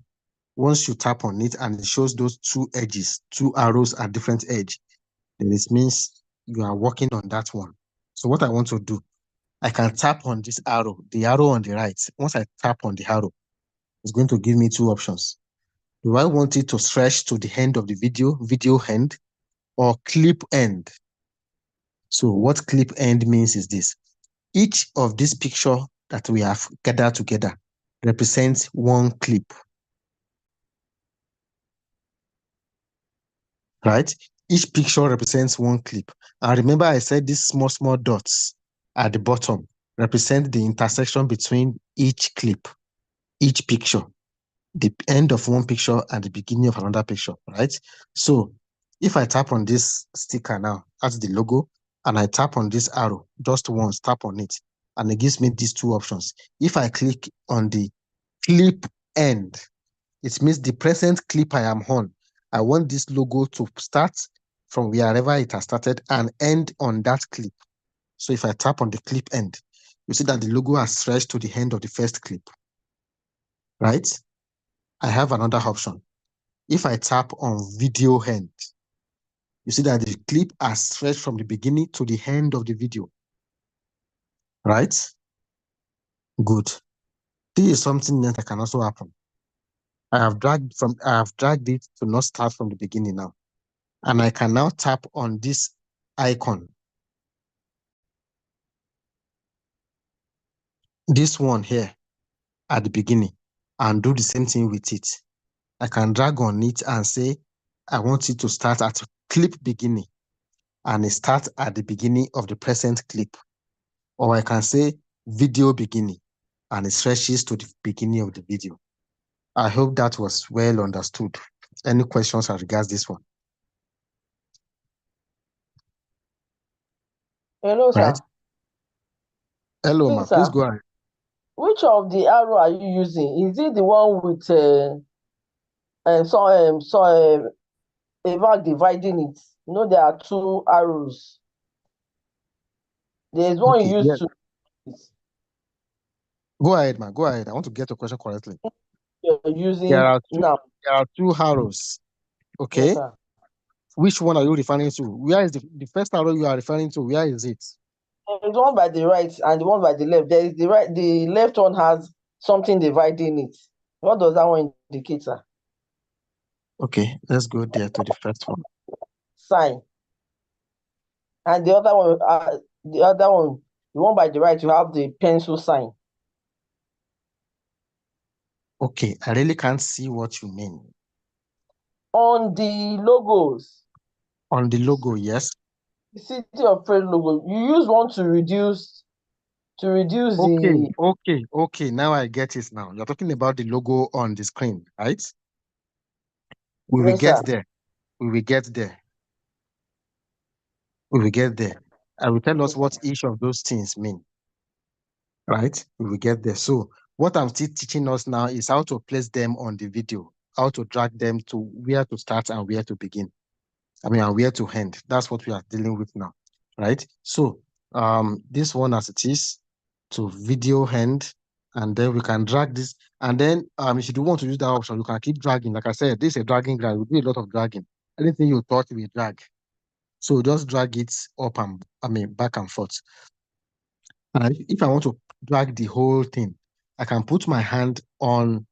Once you tap on it and it shows those two edges, two arrows at different edge, then it means you are working on that one. So what I want to do, I can tap on this arrow, the arrow on the right. Once I tap on the arrow, it's going to give me two options. Do I want it to stretch to the end of the video end, or clip end? So what clip end means is this. Each of this picture that we have gathered together represents one clip. Right? Each picture represents one clip. And remember I said these small dots at the bottom represent the intersection between each clip, each picture, the end of one picture and the beginning of another picture, right? So if I tap on this sticker now, that's the logo, and I tap on this arrow, just once, tap on it, and it gives me these two options. If I click on the clip end, it means the present clip I am on, I want this logo to start from wherever it has started and end on that clip. So if I tap on the clip end, you see that the logo has stretched to the end of the first clip, right? I have another option. If I tap on video end, you see that the clip has stretched from the beginning to the end of the video, right? Good. This is something that can also happen. I have dragged it to not start from the beginning now. And I can now tap on this icon. This one here at the beginning and do the same thing with it. I can drag on it and say, I want it to start at clip beginning and it starts at the beginning of the present clip. Or I can say video beginning and it stretches to the beginning of the video. I hope that was well understood. Any questions as regards this one? Hello, sir. Right? Hello, ma. Please, Please sir. go ahead. Which of the arrow are you using? Is it the one with a mark dividing it? You know, there are two arrows. There's one Okay, you use yes. to Go ahead, ma. Go ahead. I want to get your question correctly. you're There using are now. two arrows. Okay. Yes, sir. Which one are you referring to? Where is the first arrow you are referring to? Where is it? There's one by the right and the one by the left. There is the right. The left one has something dividing it. What does that one indicate, sir? Okay, let's go there to the first one. Sign. And the other one, the one by the right, you have the pencil sign. Okay, I really can't see what you mean. On the logos, On the logo, yes. the City of Praise logo, you use one to reduce Okay. Now I get it now. You're talking about the logo on the screen, right? We will Yes, sir. get there. We will get there. We will get there. I will tell us what each of those things mean. Right? We will get there. So what I'm still teaching us now is how to place them on the video, how to drag them to where to start and where to begin. And where to end. That's what we are dealing with now. Right? So this one as it is to video end, and then we can drag this. And then if you do want to use that option, you can keep dragging. Like I said, this is a dragging guide. We do a lot of dragging. Anything you touch, we drag. So just drag it up and back and forth. And if I want to drag the whole thing, I can put my hand on.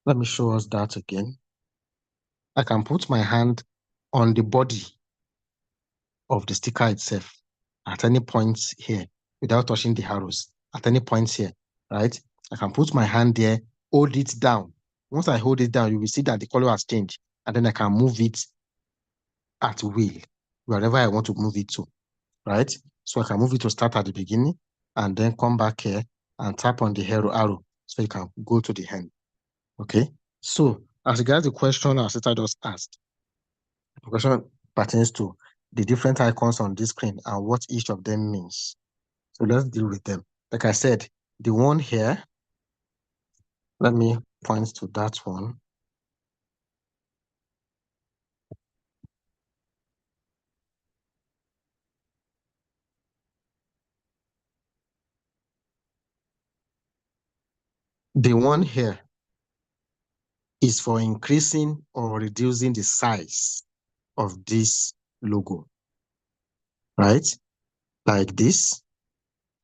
Let me show us that again. I can put my hand on the body of the sticker itself at any point here without touching the arrows. At any point here, right? I can put my hand there, hold it down. Once I hold it down, you will see that the color has changed, and then I can move it at will, wherever I want to move it to, right? So I can move it to start at the beginning and then come back here and tap on the arrow so you can go to the end. Okay? So as regards the question our sister just asked, the question pertains to the different icons on this screen and what each of them means. So let's deal with them. Like I said, the one here, let me point to that one. The one here is for increasing or reducing the size of this logo, right? Like this,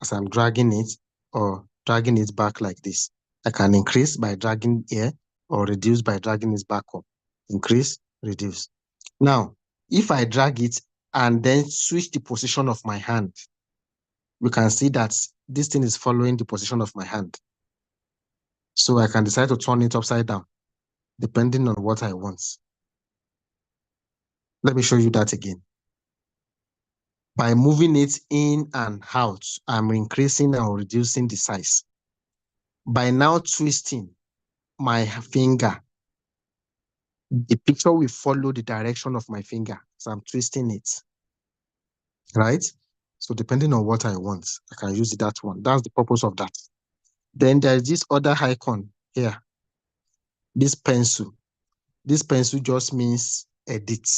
as I'm dragging it or dragging it back like this. I can increase by dragging here or reduce by dragging it back up. Increase, reduce. Now, if I drag it and then switch the position of my hand, we can see that this thing is following the position of my hand. So I can decide to turn it upside down, depending on what I want. Let me show you that again. By moving it in and out, I'm increasing or reducing the size. By now twisting my finger, the picture will follow the direction of my finger. So I'm twisting it, right? So depending on what I want, I can use that one. That's the purpose of that. Then there's this other icon here, this pencil. This pencil just means edit,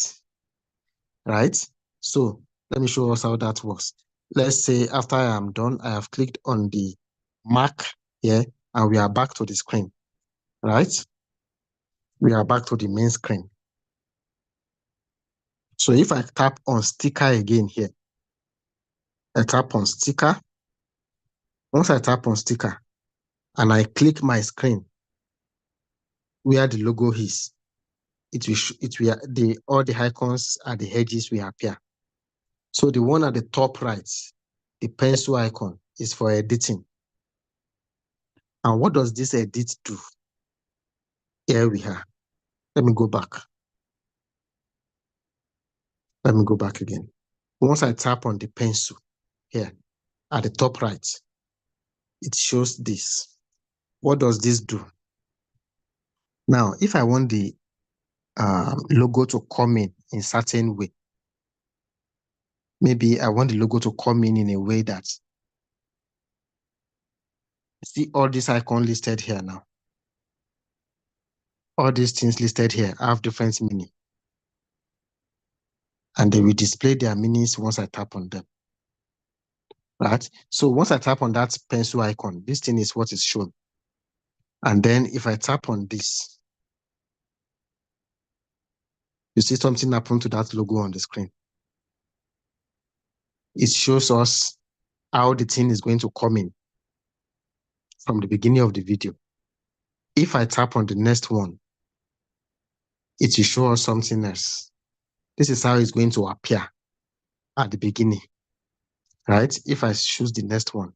right? So let me show us how that works. let's say after I am done, I have clicked on the mark here, and we are back to the screen, right? We are back to the main screen. So if I tap on sticker again here, I tap on sticker. Once I tap on sticker and I click my screen where the logo is, all the icons at the edges will appear. So the one at the top right, the pencil icon, is for editing. And what does this edit do? Here we are. Let me go back. Let me go back again. Once I tap on the pencil here at the top right, it shows this. What does this do? Now, if I want the logo to come in certain way, maybe I want the logo to come in a way that, see all these icons listed here now. All these things listed here have different meaning. And they will display their meanings once I tap on them. Right? So once I tap on that pencil icon, this thing is what is shown. And then if I tap on this, you see something happen to that logo on the screen. It shows us how the thing is going to come in from the beginning of the video. If I tap on the next one, it will show us something else. This is how it's going to appear at the beginning, right? If I choose the next one,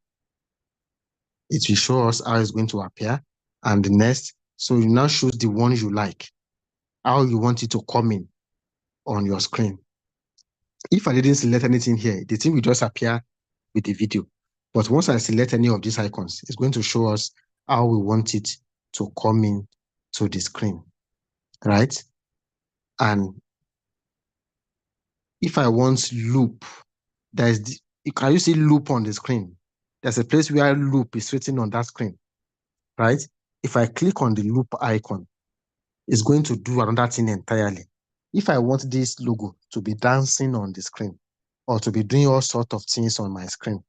it will show us how it's going to appear, and the next. So you now choose the one you like, how you want it to come in on your screen. If I didn't select anything here, the thing will just appear with the video. But once I select any of these icons, it's going to show us how we want it to come in to the screen, right? And if I want loop, can you see loop on the screen? There's a place where loop is written on that screen, right? If I click on the loop icon, it's going to do another thing entirely. If I want this logo to be dancing on the screen or to be doing all sorts of things on my screen,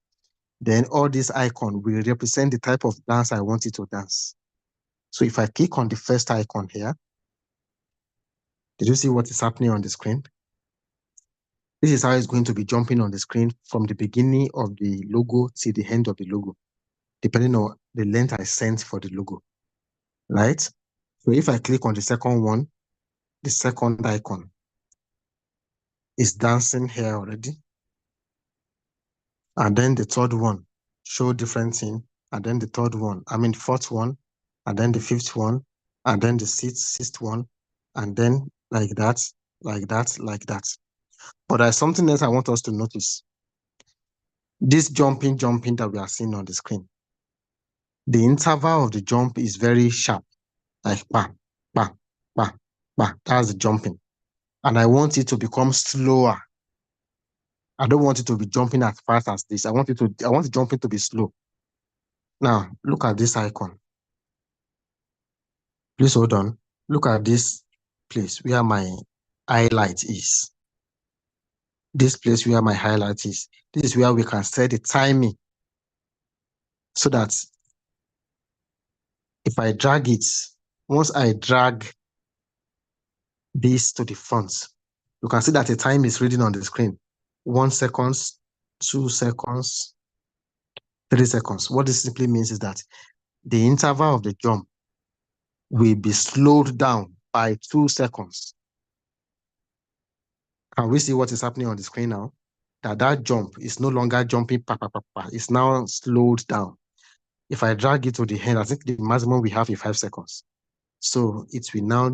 then all these icons will represent the type of dance I want it to dance. So if I click on the first icon here, did you see what is happening on the screen? This is how it's going to be jumping on the screen from the beginning of the logo to the end of the logo, depending on the length I sent for the logo, right? So if I click on the second one, the second icon is dancing here already. And then the third one, show different thing. And then the third one, fourth one, and then the fifth one, and then the sixth one, and then like that, like that, like that. But there's something else I want us to notice. This jumping that we are seeing on the screen. The interval of the jump is very sharp, like bam, bam, bam, bam. That's the jumping. And I want it to become slower. I don't want it to be jumping as fast as this. I want the jumping to be slow. Now, look at this icon. Please hold on. Look at this place where my highlight is. This place where my highlight is. This is where we can set the timing so that if I drag it, once I drag this to the front, you can see that the time is reading on the screen. 1 second, 2 seconds, 3 seconds. What this simply means is that the interval of the jump will be slowed down by 2 seconds. Can we see what is happening on the screen now? That jump is no longer jumping, it's now slowed down. If I drag it to the end, I think the maximum we have is 5 seconds. So it will now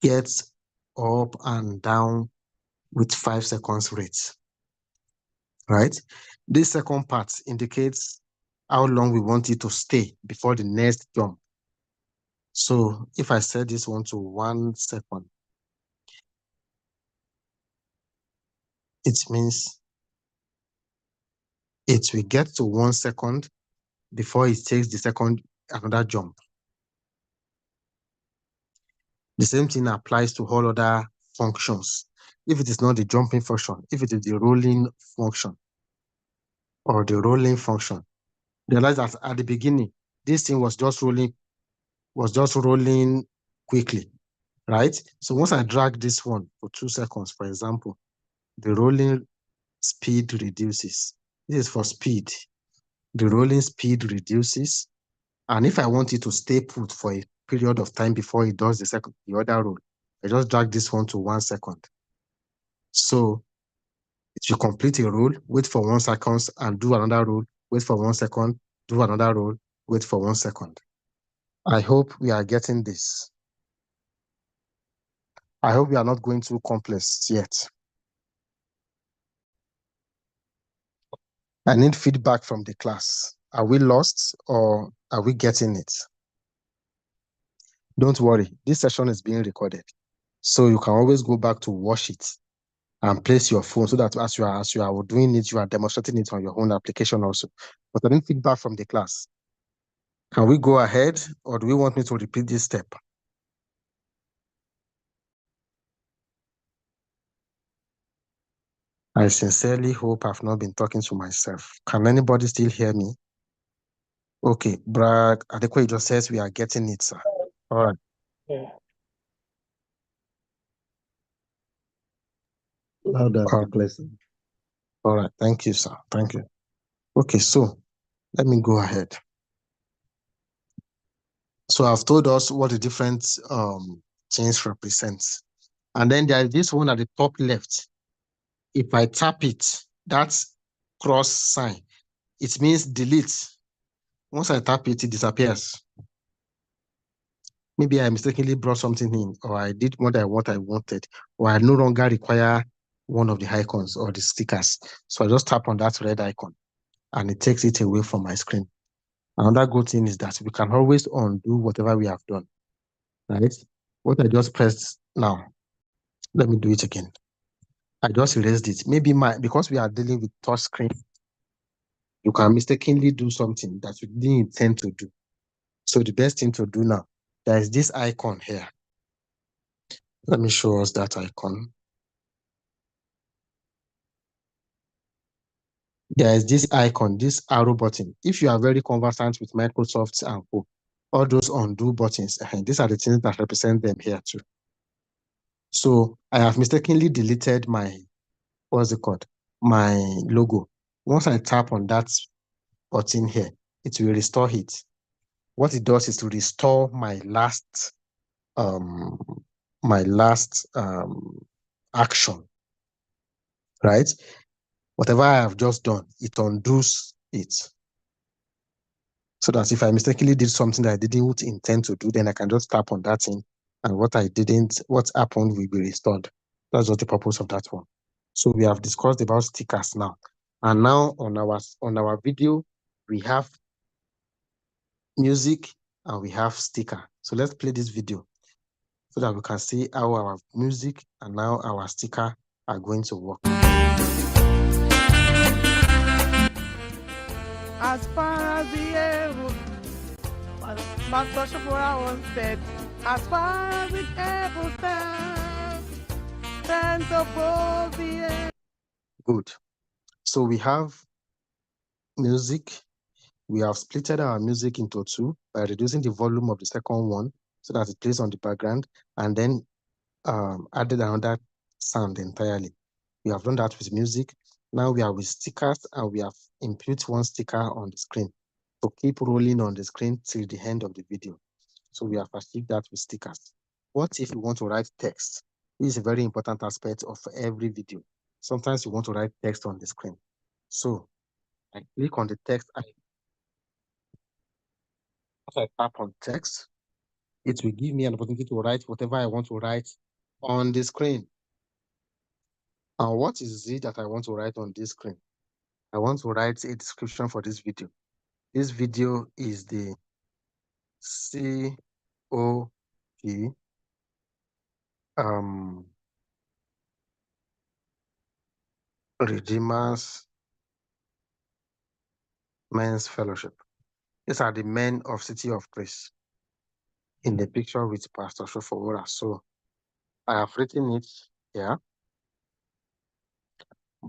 get up and down with 5 seconds rate, right? This second part indicates how long we want it to stay before the next jump. So if I set this one to 1 second, it means it will get to 1 second before it takes another jump. The same thing applies to all other functions. if it is not the jumping function, if it is the rolling function or the rolling function, realize that at the beginning, this thing was just rolling quickly, right? So once I drag this one for 2 seconds, for example, the rolling speed reduces. This is for speed. The rolling speed reduces. And if I want it to stay put for a period of time before it does the other roll, I just drag this one to 1 second. So it will complete a roll, wait for 1 second and do another roll, wait for 1 second, do another roll, wait for 1 second. I hope we are getting this. I hope we are not going too complex yet. I need feedback from the class. Are we lost or are we getting it? Don't worry, this session is being recorded. So you can always go back to watch it and place your phone so that as you are doing it, you are demonstrating it on your own application also. But I need feedback from the class. Can we go ahead or do we want me to repeat this step? I sincerely hope I've not been talking to myself. Can anybody still hear me? Okay, Brad Adequate just says we are getting it, sir. All right. Yeah. Loud and clear, sir. All right. Thank you, sir. Thank you. Okay, so let me go ahead. So I've told us what the different chains represents. And then there is this one at the top left. If I tap it, that's cross sign. It means delete. Once I tap it, it disappears. Maybe I mistakenly brought something in, or I did what I wanted, or I no longer require one of the icons or the stickers. So I just tap on that red icon and it takes it away from my screen. Another good thing is that we can always undo whatever we have done, right? What I just pressed now, let me do it again. I just erased it. Maybe because we are dealing with touch screen, you can mistakenly do something that you didn't intend to do. So the best thing to do now, there is this icon here. Let me show us that icon. There is this icon, this arrow button. If you are very conversant with Microsoft and Co, all those undo buttons, these are the things that represent them here too. So I have mistakenly deleted my, what's it called? My logo. Once I tap on that button here, it will restore it. What it does is to restore my last action, right? Whatever I have just done, it undoes it. So that if I mistakenly did something that I didn't intend to do, then I can just tap on that thing, and what happened will be restored. That's just the purpose of that one. So we have discussed about stickers now. And now on our video, we have music and we have sticker. So let's play this video so that we can see how our music and now our sticker are going to work. As far as the air will, Master Shafura once said, as far as the air will stands above the air. Good. So we have music. We have splitted our music into two by reducing the volume of the second one so that it plays on the background, and then added another sound entirely. We have done that with music. Now we are with stickers, and we have input one sticker on the screen to keep rolling on the screen till the end of the video. So we have achieved that with stickers. What if you want to write text? This is a very important aspect of every video. Sometimes you want to write text on the screen. So I click on the text. If I tap on text, it will give me an opportunity to write whatever I want to write on the screen. And what is it that I want to write on this screen? I want to write a description for this video. This video is the COP Redeemers Men's Fellowship. These are the men of City of Praise in the picture with Pastor Shofowora. So I have written it here.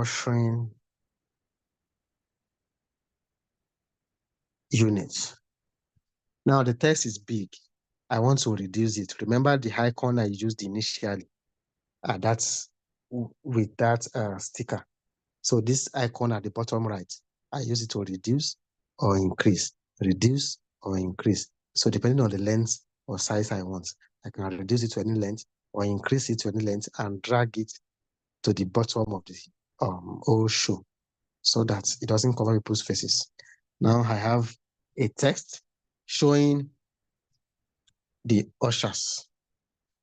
ushering unit. Now the text is big. I want to reduce it. Remember the icon I used initially? That's with that sticker. So this icon at the bottom right, I use it to reduce or increase, reduce or increase. So depending on the length or size I want, I can reduce it to any length or increase it to any length and drag it to the bottom of the whole show so that it doesn't cover people's faces. Now I have a text showing the ushers.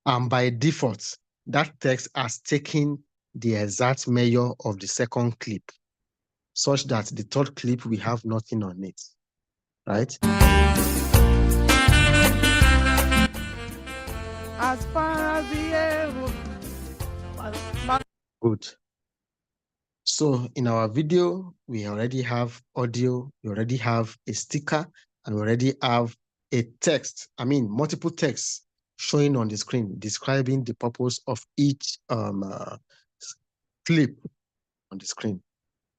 And by default, that text has taken the exact measure of the second clip, such that the third clip, we have nothing on it, right? As far as the air will- Good. So in our video, we already have audio, we already have a sticker, and we already have a text, multiple texts showing on the screen, describing the purpose of each clip on the screen.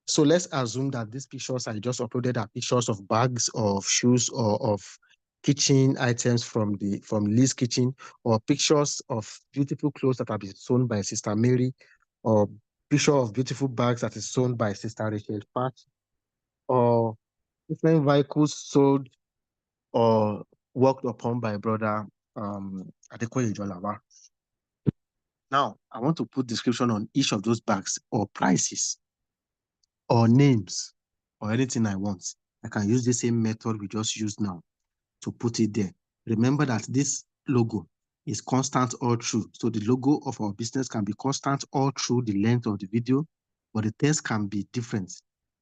So let's assume that these pictures I just uploaded are pictures of bags, of shoes, or of kitchen items from Lee's Kitchen, or pictures of beautiful clothes that have been sewn by Sister Mary, or picture of beautiful bags that is sewn by Sister Rachel Patch, or different vehicles sold or worked upon by Brother Adekoye Ijolawa. Now, I want to put description on each of those bags, or prices, or names, or anything I want. I can use the same method we just used now to put it there. Remember that this logo is constant all through. So the logo of our business can be constant all through the length of the video, but the text can be different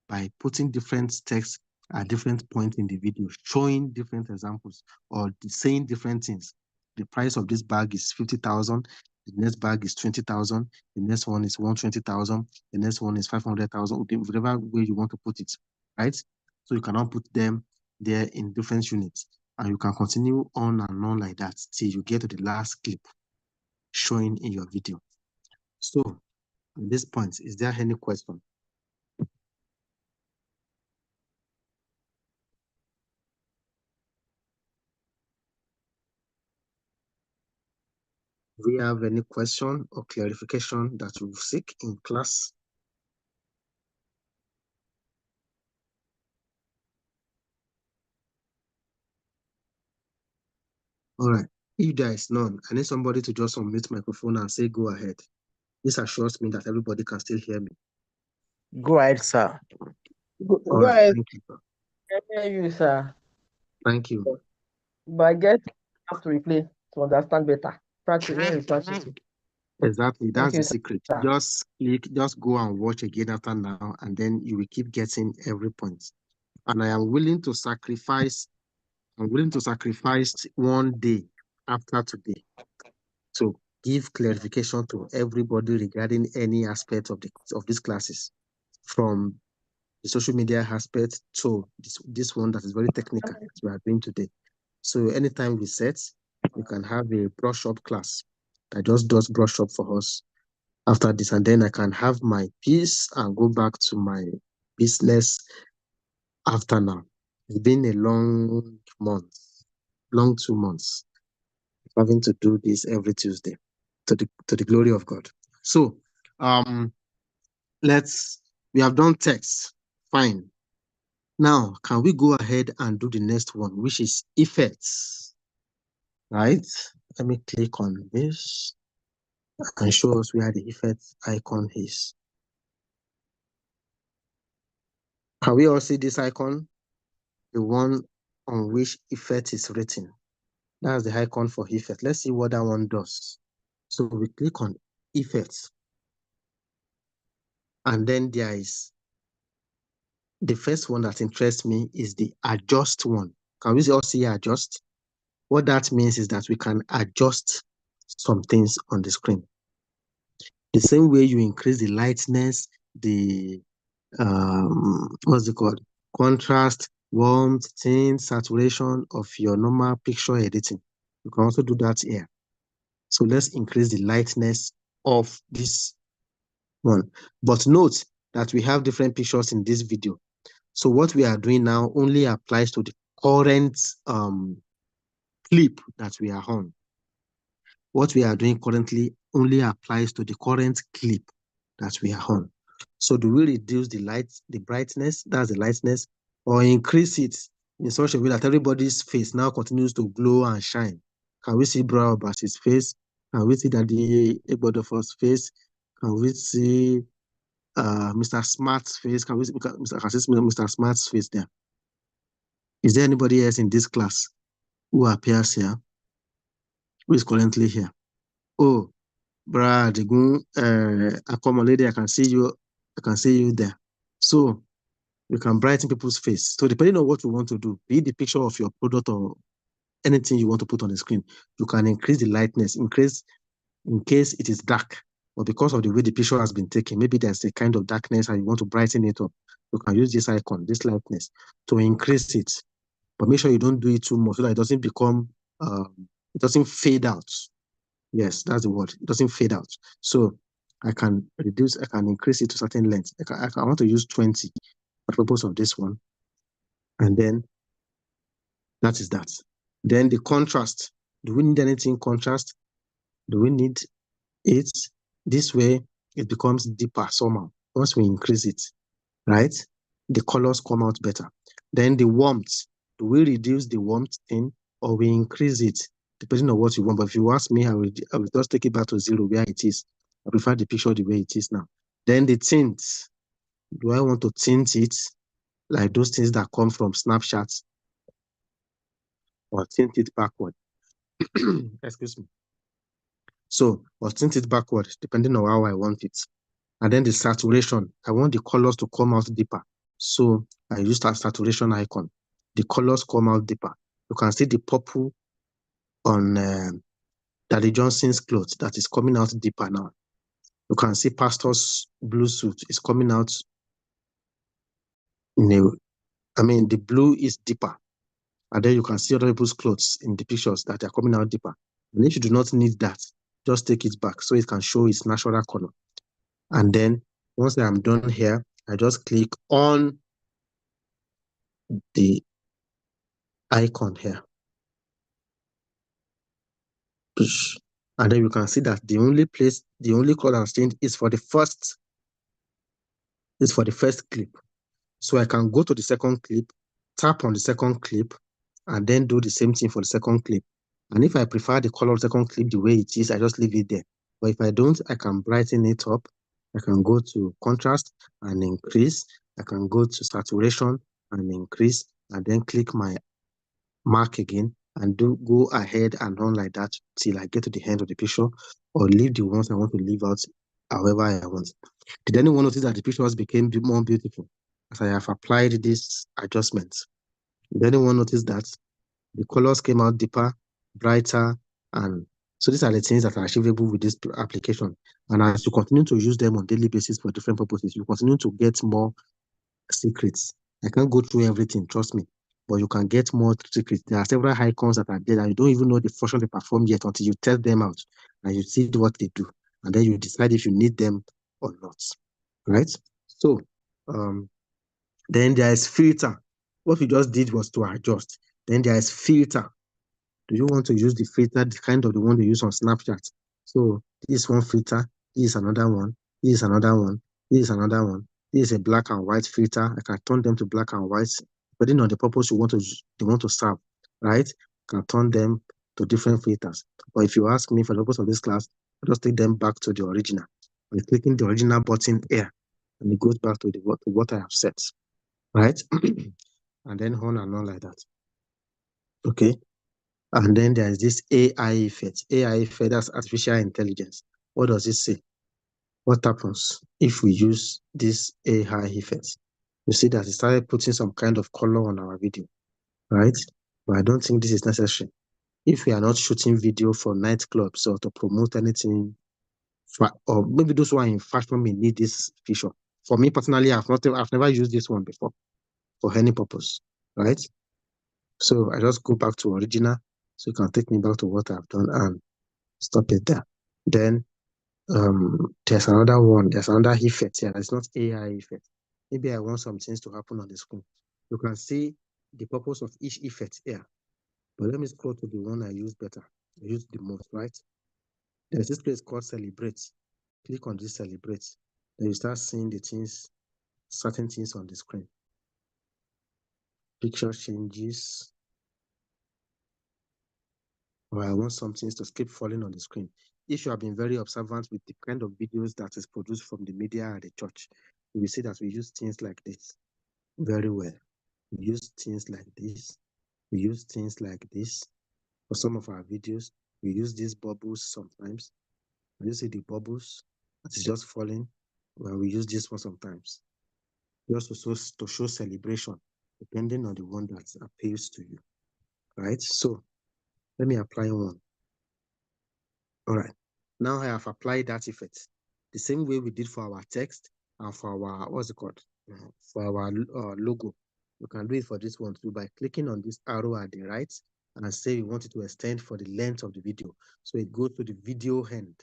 by putting different text at different points in the video, showing different examples or saying different things. The price of this bag is 50,000. The next bag is 20,000. The next one is 120,000. The next one is 500,000. Whatever way you want to put it, right? So you cannot put them there in different units. And you can continue on and on like that till you get to the last clip showing in your video. So at this point, is there any question? Do we have any question or clarification that you seek in class? All right. If there is none, I need somebody to just unmute microphone and say, go ahead. This assures me that everybody can still hear me. Go ahead, sir. Go All right. ahead. Thank you, sir. I hear you, sir. Thank you. But I guess you have to replay to understand better. Practice, when you practice it. Exactly. That's you, the secret. sir. Just go and watch again after now, and then you will keep getting every point. And I am willing to sacrifice 1 day after today to give clarification to everybody regarding any aspect of these classes, from the social media aspect to this one that is very technical that we are doing today. So anytime we set, we can have a brush up class that just does brush up for us after this, and then I can have my peace and go back to my business after now. It's been a long 2 months, having to do this every Tuesday to the glory of God. So we have done text, fine. Now, can we go ahead and do the next one, which is effects, right? Let me click on this and show us where the effects icon is. Can we all see this icon? The one on which effect is written. That's the icon for effect. Let's see what that one does. So we click on effects. And then there is the first one that interests me is the adjust one. Can we all see adjust? What that means is that we can adjust some things on the screen. The same way you increase the lightness, the what's it called? Contrast, warmth, tint, saturation of your normal picture editing. You can also do that here. So let's increase the lightness of this one. But note, that we have different pictures in this video. So what we are doing now only applies to the current clip that we are on. What we are doing currently only applies to the current clip that we are on. So do we reduce the light, the brightness, that's the lightness, or increase it in such a way that everybody's face now continues to glow and shine? Can we see Bro Abbas's face? Can we see Daddy Egbodofor's face? Can we see Mr. Smart's face? Can we see Mr. Smart's face there? Is there anybody else in this class who appears here, who is currently here? Oh, Brad, Akoma lady, I can see you there. So you can brighten people's face. So depending on what you want to do, be it the picture of your product or anything you want to put on the screen, you can increase the lightness, in case it is dark, or because of the way the picture has been taken, maybe there's a kind of darkness and you want to brighten it up. You can use this icon, this lightness, to increase it. But make sure you don't do it too much so that it doesn't become, it doesn't fade out. Yes, that's the word. It doesn't fade out. So I can increase it to certain length. I want to use 20 for the purpose of this one. And then that is that. Then the contrast. Do we need anything contrast? Do we need it? This way it becomes deeper somehow. Once we increase it, right? The colors come out better. Then the warmth. Do we reduce the warmth thing or we increase it? Depending on what you want. But if you ask me, I will just take it back to 0 where it is. I prefer the picture the way it is now. Then the tint. Do I want to tint it like those things that come from Snapchat, or tint it backward? Excuse me. So, or tint it backward, depending on how I want it. And then the saturation. I want the colors to come out deeper. So I use that saturation icon. The colors come out deeper. You can see the purple on Daddy Johnson's clothes that is coming out deeper now. You can see Pastor's blue suit is coming out the blue is deeper. And then you can see other people's clothes in the pictures that are coming out deeper. And if you do not need that, just take it back so it can show its natural color. And then once I am done here, I just click on the icon here. And then you can see that the only color that's changed is for the first clip. So I can go to the second clip, tap on the second clip, and then do the same thing for the second clip. And if I prefer the color of the second clip the way it is, I just leave it there. But if I don't, I can brighten it up. I can go to contrast and increase. I can go to saturation and increase, and then click my mark again and go ahead and on like that till I get to the end of the picture, or leave the ones I want to leave out however I want. Did anyone notice that the pictures became more beautiful as I have applied this adjustment? Did anyone notice that the colors came out deeper, brighter, and so these are the things that are achievable with this application. And as you continue to use them on a daily basis for different purposes, you continue to get more secrets. I can't go through everything, trust me, but you can get more secrets. There are several icons that are there that you don't even know the function they perform yet until you test them out and you see what they do. And then you decide if you need them or not, right? So, then there is filter. What we just did was to adjust. Then there is filter. Do you want to use the filter, the kind of the one they use on Snapchat? So this is one filter, this is another one, this is another one, this is another one. This is a black and white filter. I can turn them to black and white, depending on the purpose you want to serve, right? I can turn them to different filters. But if you ask me for the purpose of this class, I'll just take them back to the original. By clicking the original button here, and it goes back to what I have set, right? And then on and on like that. Okay. And then there is this AI effect. AI effect, that's artificial intelligence. What does it say? What happens if we use this AI effect? You see that it started putting some kind of color on our video, right? But I don't think this is necessary. If we are not shooting video for nightclubs or to promote anything, or maybe those who are in fashion may need this feature. For me personally, I've never used this one before for any purpose, right? So I just go back to original, so you can take me back to what I've done and stop it there. Then There's another one. There's another effect here. It's not AI effect. Maybe I want some things to happen on the screen. You can see the purpose of each effect here. But let me scroll to the one I use better. I use the most, right? There's this place called Celebrate. Click on this Celebrate. Then you start seeing the things, certain things on the screen. Picture changes. Or I want some things to keep falling on the screen. If you have been very observant with the kind of videos that is produced from the media and the church, you will see that we use things like this very well. We use things like this. We use things like this. For some of our videos, we use these bubbles sometimes. When you see the bubbles that is just falling, well, we use this one sometimes. Just to show celebration, depending on the one that appeals to you, right? So let me apply one. All right. Now I have applied that effect the same way we did for our text and for our, what's it called? For our logo. You can do it for this one too by clicking on this arrow at the right and say you want it to extend for the length of the video. So it goes to the video end.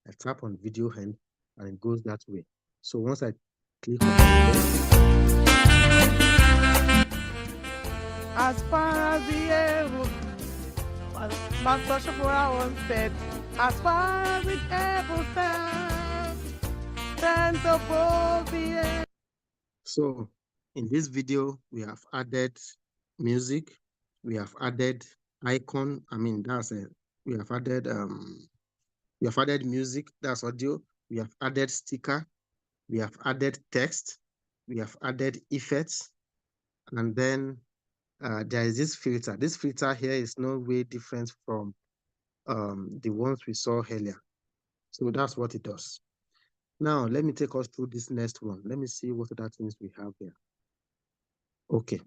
I tap on video end and it goes that way. So once I click on As far as the air, Master Shapura once said, as far as the air will stand above the air. So in this video, we have added music, we have added icon. I mean, we have added music, that's audio. We have added sticker, we have added text, we have added effects, and then there is this filter. This filter here is no way different from the ones we saw earlier. So that's what it does. Now, let me take us through this next one. Let me see what other things we have here. Okay.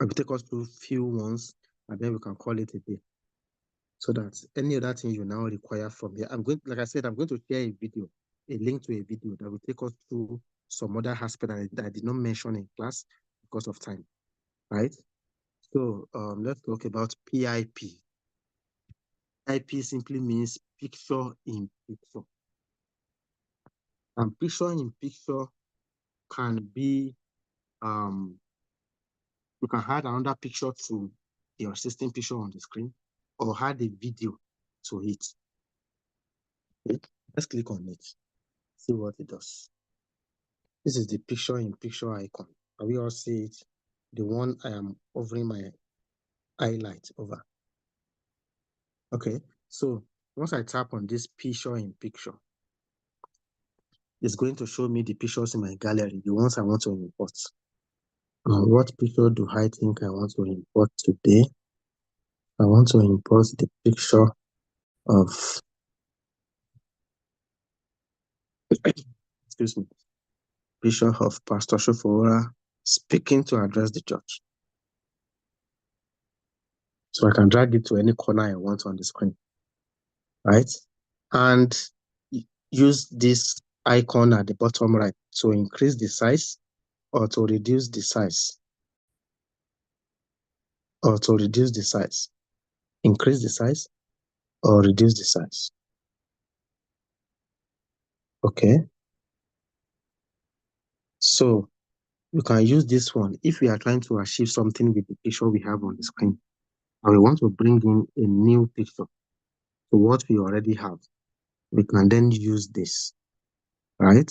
I will take us through few ones, and then we can call it a day. So that any other thing you now require from here, like I said, I'm going to share a video, a link to a video that will take us through some other aspect that I did not mention in class because of time, right? So let's talk about PIP. PIP simply means picture in picture. And picture in picture can be, you can add another picture to your existing picture on the screen or add a video to it. Okay. Let's click on it, see what it does. This is the picture in picture icon. Can we all see it? The one I am hovering my highlight over. Okay, so once I tap on this picture in picture, it's going to show me the pictures in my gallery, the ones I want to import. What picture do I think I want to import today? I want to import the picture of, excuse me, picture of Pastor Shofora speaking to address the church. So I can drag it to any corner I want on the screen, right? And use this icon at the bottom right to increase the size or to reduce the size, or to reduce the size, increase the size or reduce the size. Okay. So you can use this one if we are trying to achieve something with the picture we have on the screen, and we want to bring in a new picture to what we already have. We can then use this, right?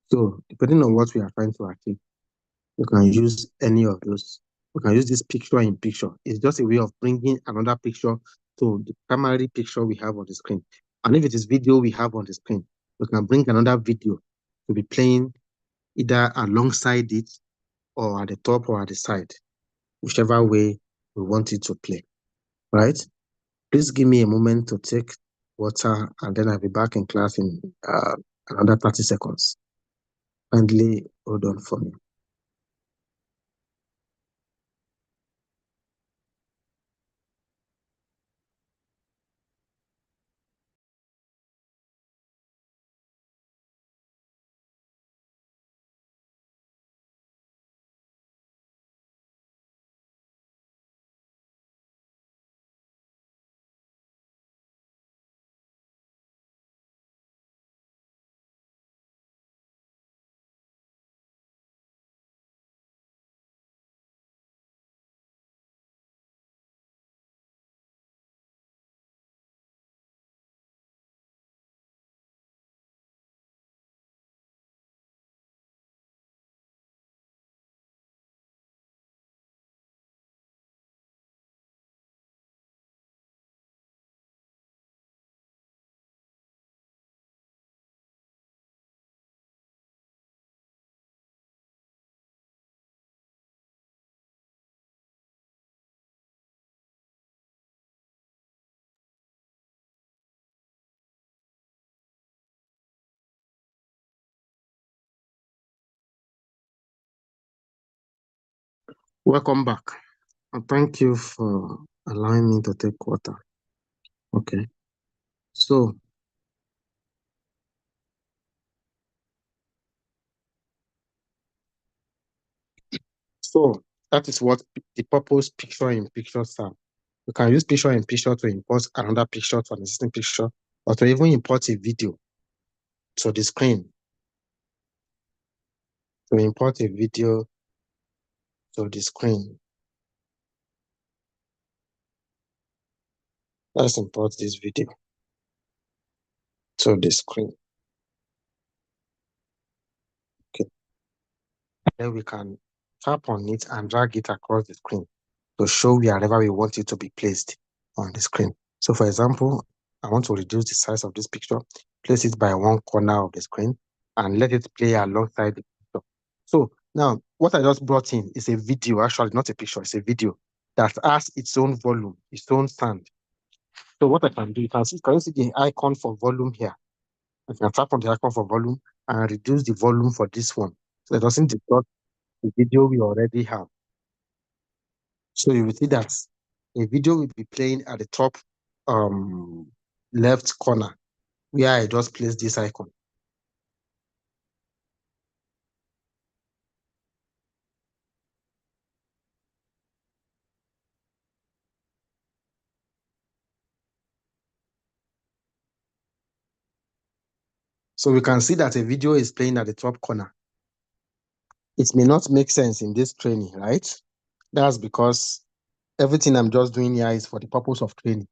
So depending on what we are trying to achieve, you can use any of those. We can use this picture in picture. It's just a way of bringing another picture to the primary picture we have on the screen. And if it is video we have on the screen, we can bring another video to be playing either alongside it or at the top or at the side, whichever way we want it to play, right? Please give me a moment to take water and then I'll be back in class in another 30 seconds. Kindly hold on for me. Welcome back. And thank you for allowing me to take water. Okay. So that is what the purpose picture in picture serve. You can use picture in picture to import another picture to an existing picture, or to even import a video to the screen. To import a video to the screen. Let's import this video to the screen. Okay. Then we can tap on it and drag it across the screen to show wherever we want it to be placed on the screen. So for example, I want to reduce the size of this picture, place it by one corner of the screen, and let it play alongside the picture. So now, what I just brought in is a video, actually not a picture, it's a video that has its own volume, its own sound. So what I can do, you can see the icon for volume here. I can tap on the icon for volume and reduce the volume for this one. So it doesn't distort the video we already have. So you will see that a video will be playing at the top left corner where I just placed this icon. So we can see that a video is playing at the top corner. It may not make sense in this training, right? That's because everything I'm just doing here is for the purpose of training.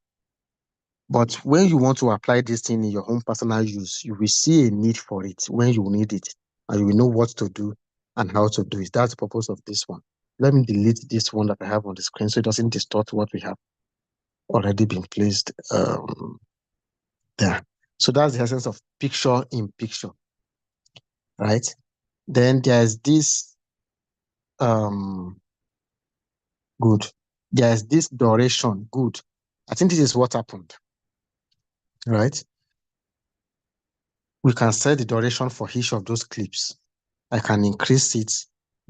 But when you want to apply this thing in your own personal use, you will see a need for it when you need it, and you will know what to do and how to do it. That's the purpose of this one. Let me delete this one that I have on the screen so it doesn't distort what we have already been placed there. So that's the essence of picture in picture, right? Then there's this good. There's this duration, good. I think this is what happened, right? We can set the duration for each of those clips. I can increase it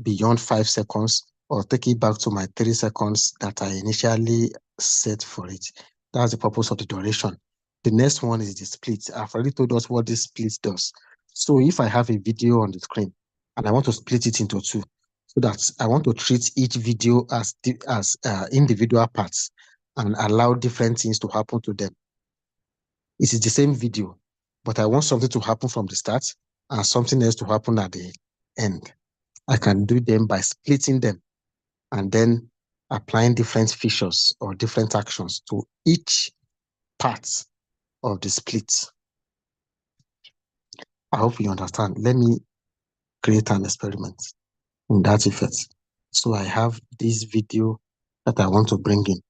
beyond 5 seconds or take it back to my 3 seconds that I initially set for it. That's the purpose of the duration. The next one is the split. I've already told us what this split does. So if I have a video on the screen and I want to split it into two, so that I want to treat each video as individual parts and allow different things to happen to them. It is the same video, but I want something to happen from the start and something else to happen at the end. I can do them by splitting them and then applying different features or different actions to each part of the split. I hope you understand. Let me create an experiment in that effect. So I have this video that I want to bring in.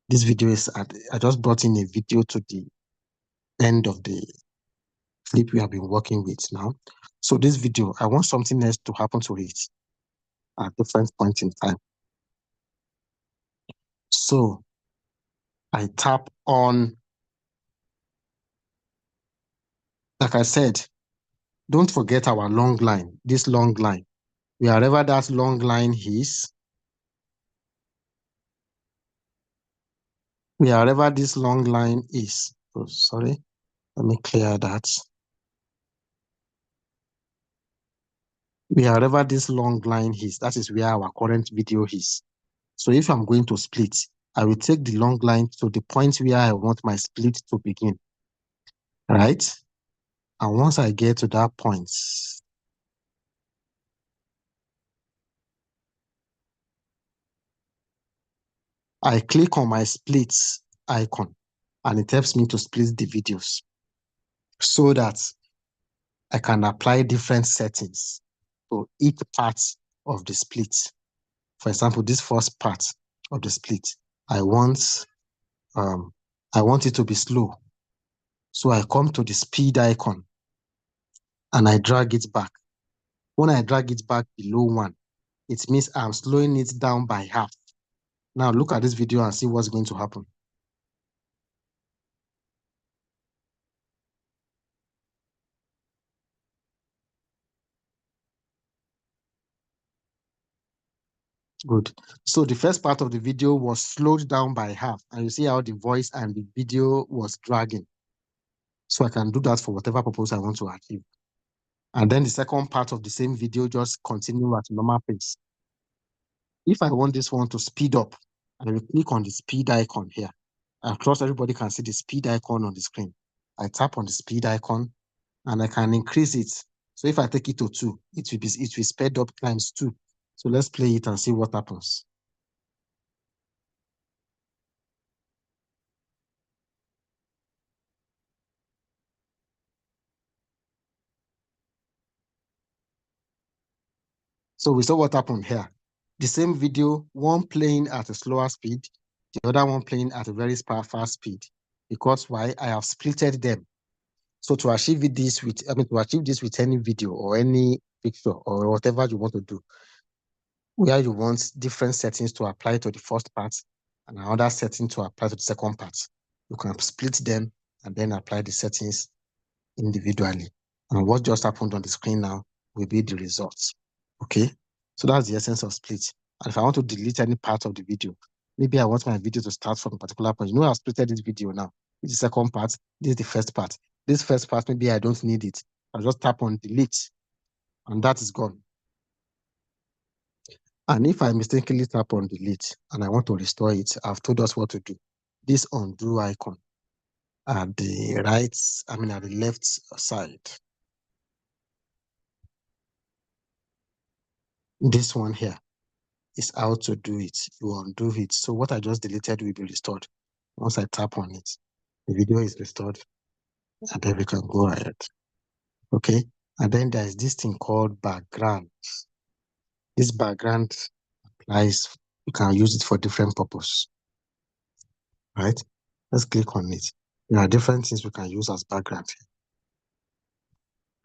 This video is I just brought in a video to the end of the clip we have been working with now. So this video, I want something else to happen to it at different points in time. So I tap on, like I said, don't forget our long line, this long line. Wherever that long line is, wherever this long line is, oh, sorry, let me clear that. Wherever this long line is, that is where our current video is. So if I'm going to split, I will take the long line to the point where I want my split to begin, right? And once I get to that point, I click on my split icon and it helps me to split the videos so that I can apply different settings to each part of the split. For example, this first part of the split, I want it to be slow. So I come to the speed icon and I drag it back. When I drag it back below 1, it means I'm slowing it down by half. Now look at this video and see what's going to happen. Good. So the first part of the video was slowed down by half, and you see how the voice and the video was dragging. So I can do that for whatever purpose I want to achieve. And then the second part of the same video just continue at normal pace. If I want this one to speed up, I will click on the speed icon here. I trust everybody can see the speed icon on the screen. I tap on the speed icon and I can increase it. So if I take it to 2, it will speed up times 2. So let's play it and see what happens. So we saw what happened here. The same video, one playing at a slower speed, the other one playing at a very fast speed. Because why? I have splitted them. So to achieve this with any video or any picture or whatever you want to do, where you want different settings to apply to the first part and another setting to apply to the second part, you can split them and then apply the settings individually. And what just happened on the screen now will be the results. Okay, so that's the essence of split. And if I want to delete any part of the video, maybe I want my video to start from a particular point. I've splitted this video now. This is the second part. This is the first part. This first part, maybe I don't need it. I'll just tap on delete, and that is gone. And if I mistakenly tap on delete and I want to restore it, I've told us what to do. This undo icon at the at the left side. This one here is how to do it. You undo it. So what I just deleted will be restored. Once I tap on it, the video is restored, and then we can go ahead. Okay, and then there's this thing called background. This background applies, you can use it for different purposes. Right? Let's click on it. There are different things we can use as background.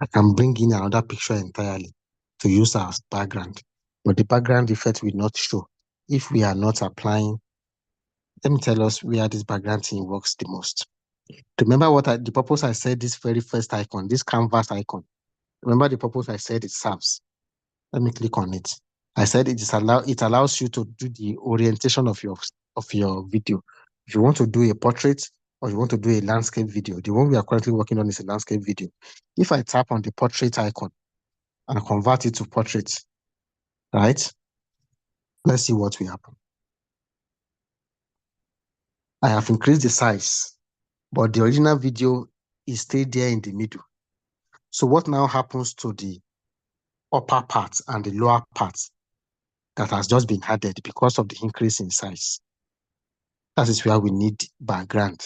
I can bring in another picture entirely to use as background, but the background effect will not show if we are not applying. Let me tell us where this background thing works the most. Remember the purpose I said this very first icon, this canvas icon. Remember the purpose I said it serves. Let me click on it. I said it allows you to do the orientation of your video. If you want to do a portrait or you want to do a landscape video, the one we are currently working on is a landscape video. If I tap on the portrait icon and convert it to portrait, right? Let's see what will happen. I have increased the size, but the original video is stayed there in the middle. So what now happens to the upper part and the lower part that has just been added because of the increase in size? That is where we need background.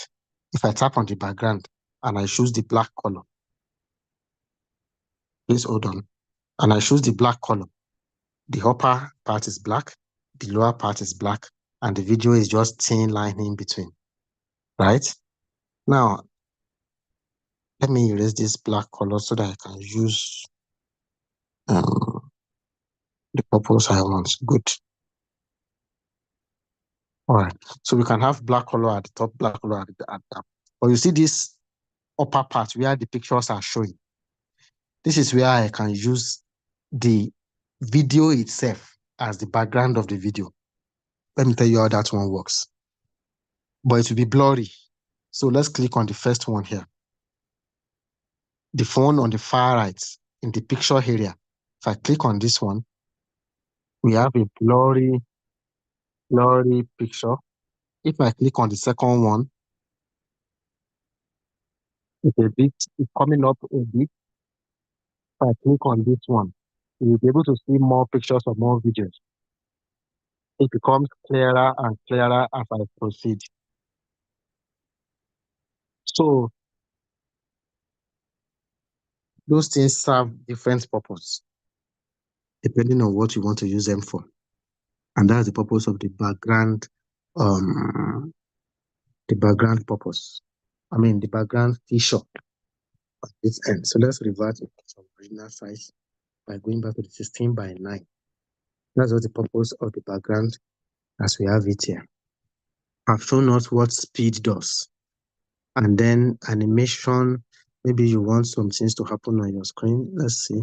If I tap on the background and I choose the black color, please hold on, and I choose the black color, the upper part is black, the lower part is black, and the video is just thin line in between, right? Now, let me erase this black color so that I can use the purpose I want. Good. All right. So we can have black color at the top, black color at the top. But you see this upper part where the pictures are showing. This is where I can use the video itself as the background of the video. Let me tell you how that one works. But it will be blurry. So let's click on the first one here. The phone on the far right in the picture area. If I click on this one, we have a blurry picture. If I click on the second one, it's coming up a bit. If I click on this one, you'll be able to see more pictures or more videos. It becomes clearer and clearer as I proceed. So those things serve different purposes depending on what you want to use them for. And that's the purpose of the background, the background purpose. The background feature at this end. So let's revert to some original size by going back to the 16:9. That's what the purpose of the background as we have it here. I've shown us what speed does. And then animation, maybe you want some things to happen on your screen. Let's see.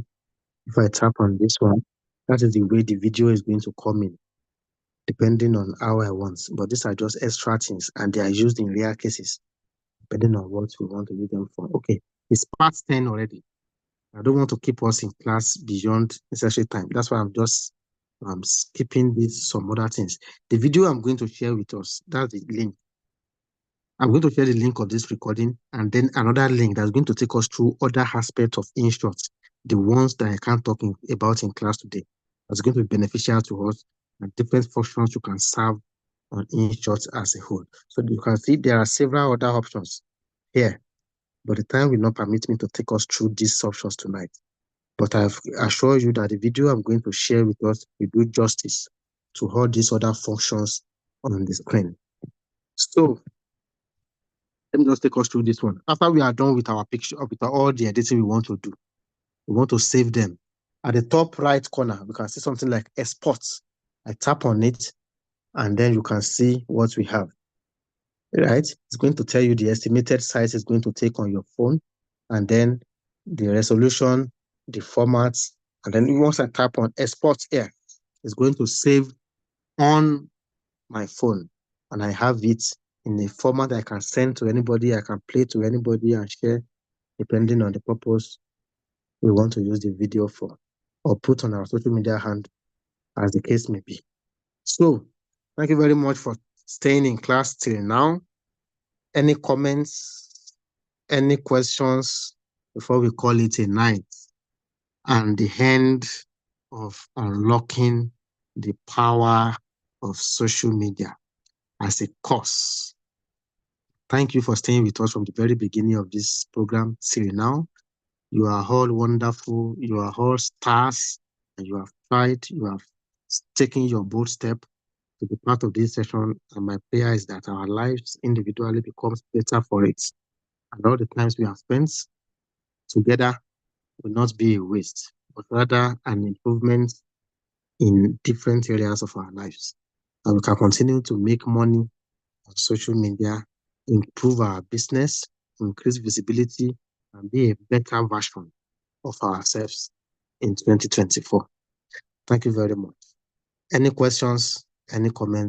If I tap on this one, that is the way the video is going to come in. depending on how I want. But these are just extra things, and they are used in rare cases, depending on what we want to use them for. Okay, it's past 10 already. I don't want to keep us in class beyond necessary time. That's why I'm just skipping some other things. The video I'm going to share with us, that's the link. I'm going to share the link of this recording, and then another link that's going to take us through other aspects of InShot, the ones that I can't talk about in class today. That's going to be beneficial to us, and different functions you can serve on InShot as a whole. So you can see there are several other options here, but the time will not permit me to take us through these options tonight. But I've assured you that the video I'm going to share with us will do justice to all these other functions on the screen. So let me just take us through this one. After we are done with our picture, with all the editing we want to do, we want to save them. At the top right corner, we can see something like export. I tap on it, and then you can see what we have. Right? It's going to tell you the estimated size it's going to take on your phone, and then the resolution, the formats, and then once I tap on export here, it's going to save on my phone, and I have it in a format I can send to anybody, I can play to anybody and share depending on the purpose we want to use the video for, or put on our social media handle, as the case may be. So thank you very much for staying in class till now. Any comments, any questions before we call it a night and the end of unlocking the power of social media as a course? Thank you for staying with us from the very beginning of this program till now. You are all wonderful. You are all stars, and you have tried. You have taken your bold step to be part of this session. And my prayer is that our lives individually becomes better for it. And all the times we have spent together will not be a waste, but rather an improvement in different areas of our lives. And we can continue to make money on social media, improve our business, increase visibility, and be a better version of ourselves in 2024. Thank you very much. Any questions, any comments?